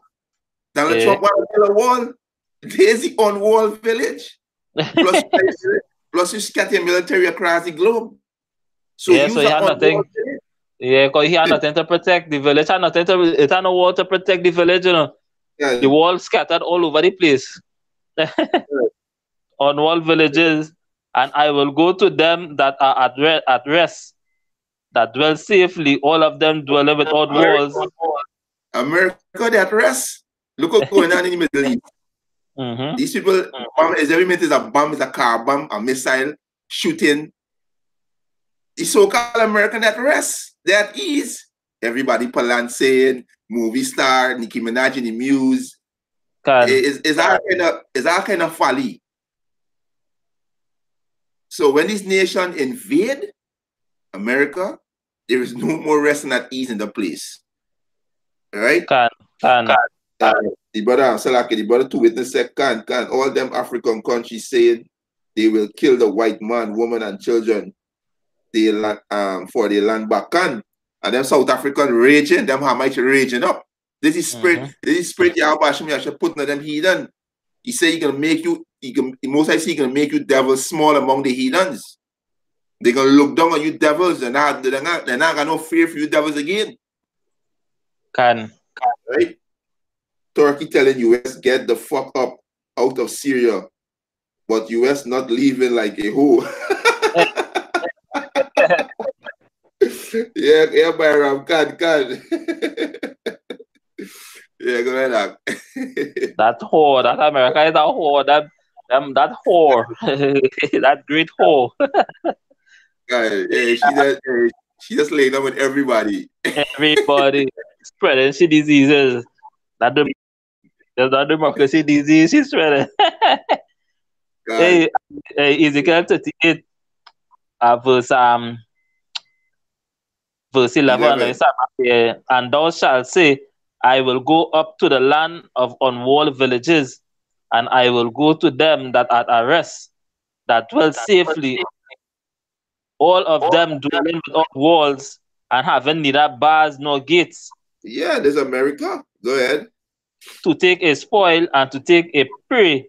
Donald Yeah. Trump want to build a wall. There's the unwalled village. Plus, plus you scatter military across the globe. So Yeah, use so he an had unwalled nothing. village. Yeah, because he had nothing to protect. The village had nothing to, it had no wall to protect the village, you know. The Yeah. wall scattered all over the place. Unwalled villages, and I will go to them that are at rest, that dwell safely, all of them dwelling without walls. America that rest. Look what's going on in the Middle East. Mm-hmm. These people, bomb is every minute is a bomb, is a car bomb, a missile shooting. The so-called American that rest, they at ease. Everybody saying, movie star, Nicki Minaj in the Muse. Is all kind of folly. So when this nation invade America, there is no more rest and at ease in the place. All right? Can. The brother Salaki, the brother two witness said, can all them African countries saying they will kill the white man, woman, and children for their land back can. And them South African raging, them Hamite raging up. This is spirit Yahweh I should put in them heathen. He said he gonna make you, most I see he gonna make you devils small among the heathens. They're gonna look down on you devils and they're not got no fear for you devils again. Can. Right? Turkey telling US get the fuck up out of Syria, but US not leaving like a hoe. yeah, Byram, can. Yeah, go ahead. That whore, that America is a whore, that whore, that great whore. Yeah, she just laying down with everybody. Everybody spreading she diseases. That democracy disease she's spreading. Hey, Ezekiel 38, verse 11, and thou shalt say, I will go up to the land of unwalled villages, and I will go to them that are at rest, that dwell safely, all of them dwelling without walls, and having neither bars nor gates. Yeah, there's America. Go ahead. To take a spoil and to take a prey,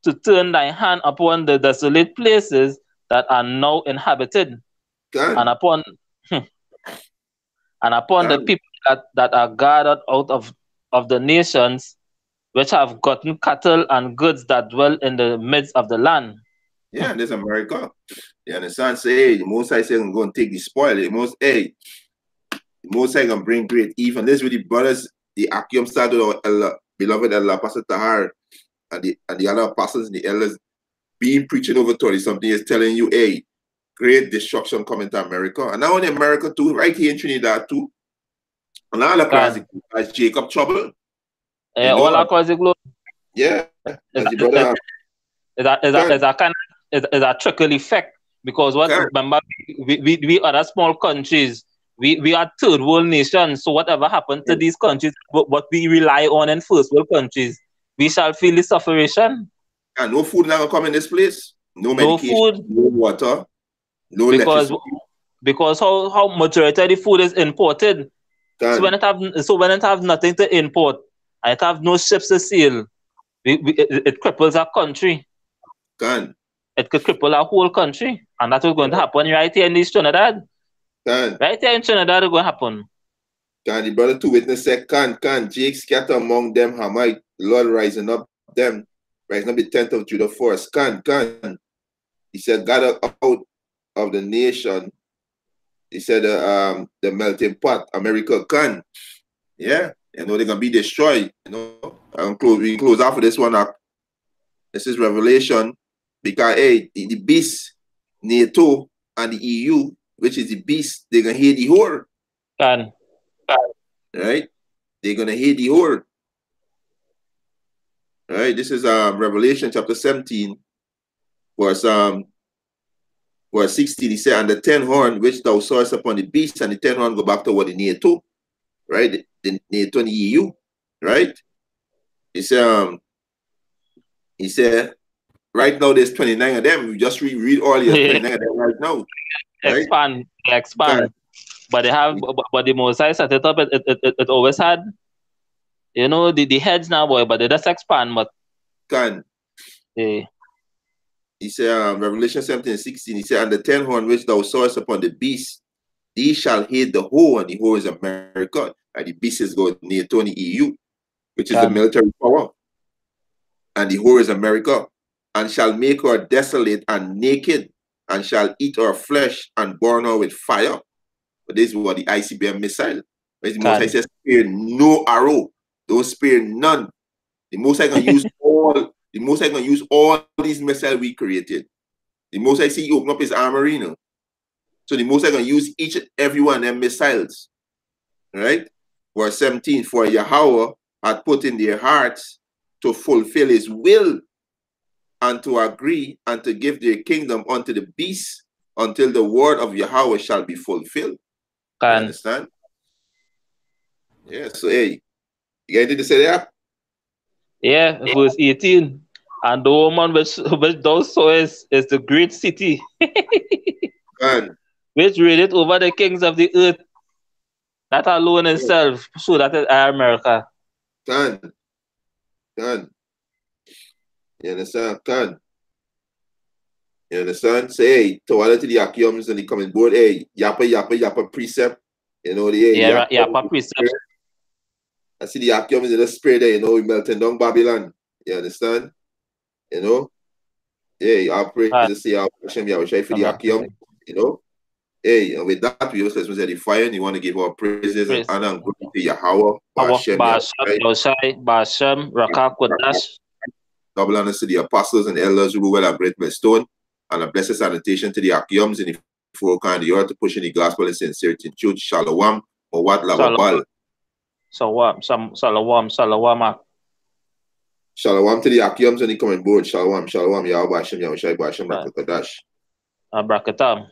to turn thy hand upon the desolate places that are now inhabited, and upon the people that are gathered out of the nations, which have gotten cattle and goods that dwell in the midst of the land. Yeah, there's America. You understand? Say, hey, the Most High say I'm going to take the spoil. The Most High going to bring great evil. This is with the brothers, the Akim started our beloved Allah, Pastor Tahar, and the other apostles and the elders being preaching over 20-something years, telling you, hey, great destruction coming to America. And not only America too, right here in Trinidad too. And all across the globe, as Jacob trouble. All across the globe. Yeah. As the brother. Is a trickle effect, because remember we other small countries, we are third world nations, so whatever happened to these countries, what we rely on in first world countries, we shall feel the sufferation. And no food now come in this place, no medication, food, no water, no electricity. Because how majority of the food is imported. So when it have nothing to import, and it have no ships to sail, it cripples our country. It could cripple our whole country, and that was going to happen right here in this Trinidad. Right here in Trinidad, it's going to happen. The brother two witness said, Jake scatter among them Hamite, Lord rising up the tent of Judah first. He said, gather out of the nation. He said, the melting pot, America can. Yeah, they're gonna be destroyed, We close off with this one. This is Revelation. Because the beast, NATO, and the EU, which is the beast, they're gonna hate the whore. Right? They're gonna hate the whore. Right? This is Revelation chapter 17, verse 16. He said, and the 10 horn which thou sawest upon the beast, and the 10 horn go back to what the NATO, right? The NATO and the EU, right? He said, right now there's 29 of them. We just read all your 29 of them right now. Right? Expand. But they have, but the Mosai set it up. It always had, you know, the heads now, boy. But they just expand. But he said, Revelation 17:16. He said, and the 10 horn which thou sawest upon the beast, these shall hate the whore, and the whore is America, and the beast is God NATO and the EU, which is the military power, and the whore is America, and shall make her desolate and naked, and shall eat her flesh and burn her with fire. But this is what the ICBM missile. The Most High says, spare no arrow, don't spare none. The Most High gonna use all. The Most High gonna use all these missiles we created. The Most High see he open up his armory now. So the Most High gonna use each and every one of them missiles. Right? Verse 17, for Yahweh had put in their hearts to fulfill his will, and to agree, and to give their kingdom unto the beast, until the word of Yahweh shall be fulfilled. You understand? Yeah, so you got anything to say there? Yeah, verse 18. And the woman which thou sawest is the great city, which reigneth over the kings of the earth. That alone itself, so that is America. You understand? You understand? Say, hey, to all of the Akiums and the coming board, hey, yappa precept. You know, yappa precept. I see the Akiums in the spirit there, you know, we melting down Babylon. You understand? You know? Yeah, I'll pray to say, I'll Hashem Yahushai for the Akium. You know? Hey, and with that, we also say the fire, and you want to give our praises and honor and glory to Yahweh, Hashem Yahushai, Bashem, Rakah Kodash. Double honors to the apostles and elders who rule well and great millstone, and a blessed sanitation to the Akiums in the four kind of the earth to push in the gospel and sincerity in truth. Shalom, or what Lavabal. Shalom. Shalom to the Akiums and the coming board. Shalom, Yahweh, Hashem Yahushai, Bashem, Rakah Kodash. Brakatam.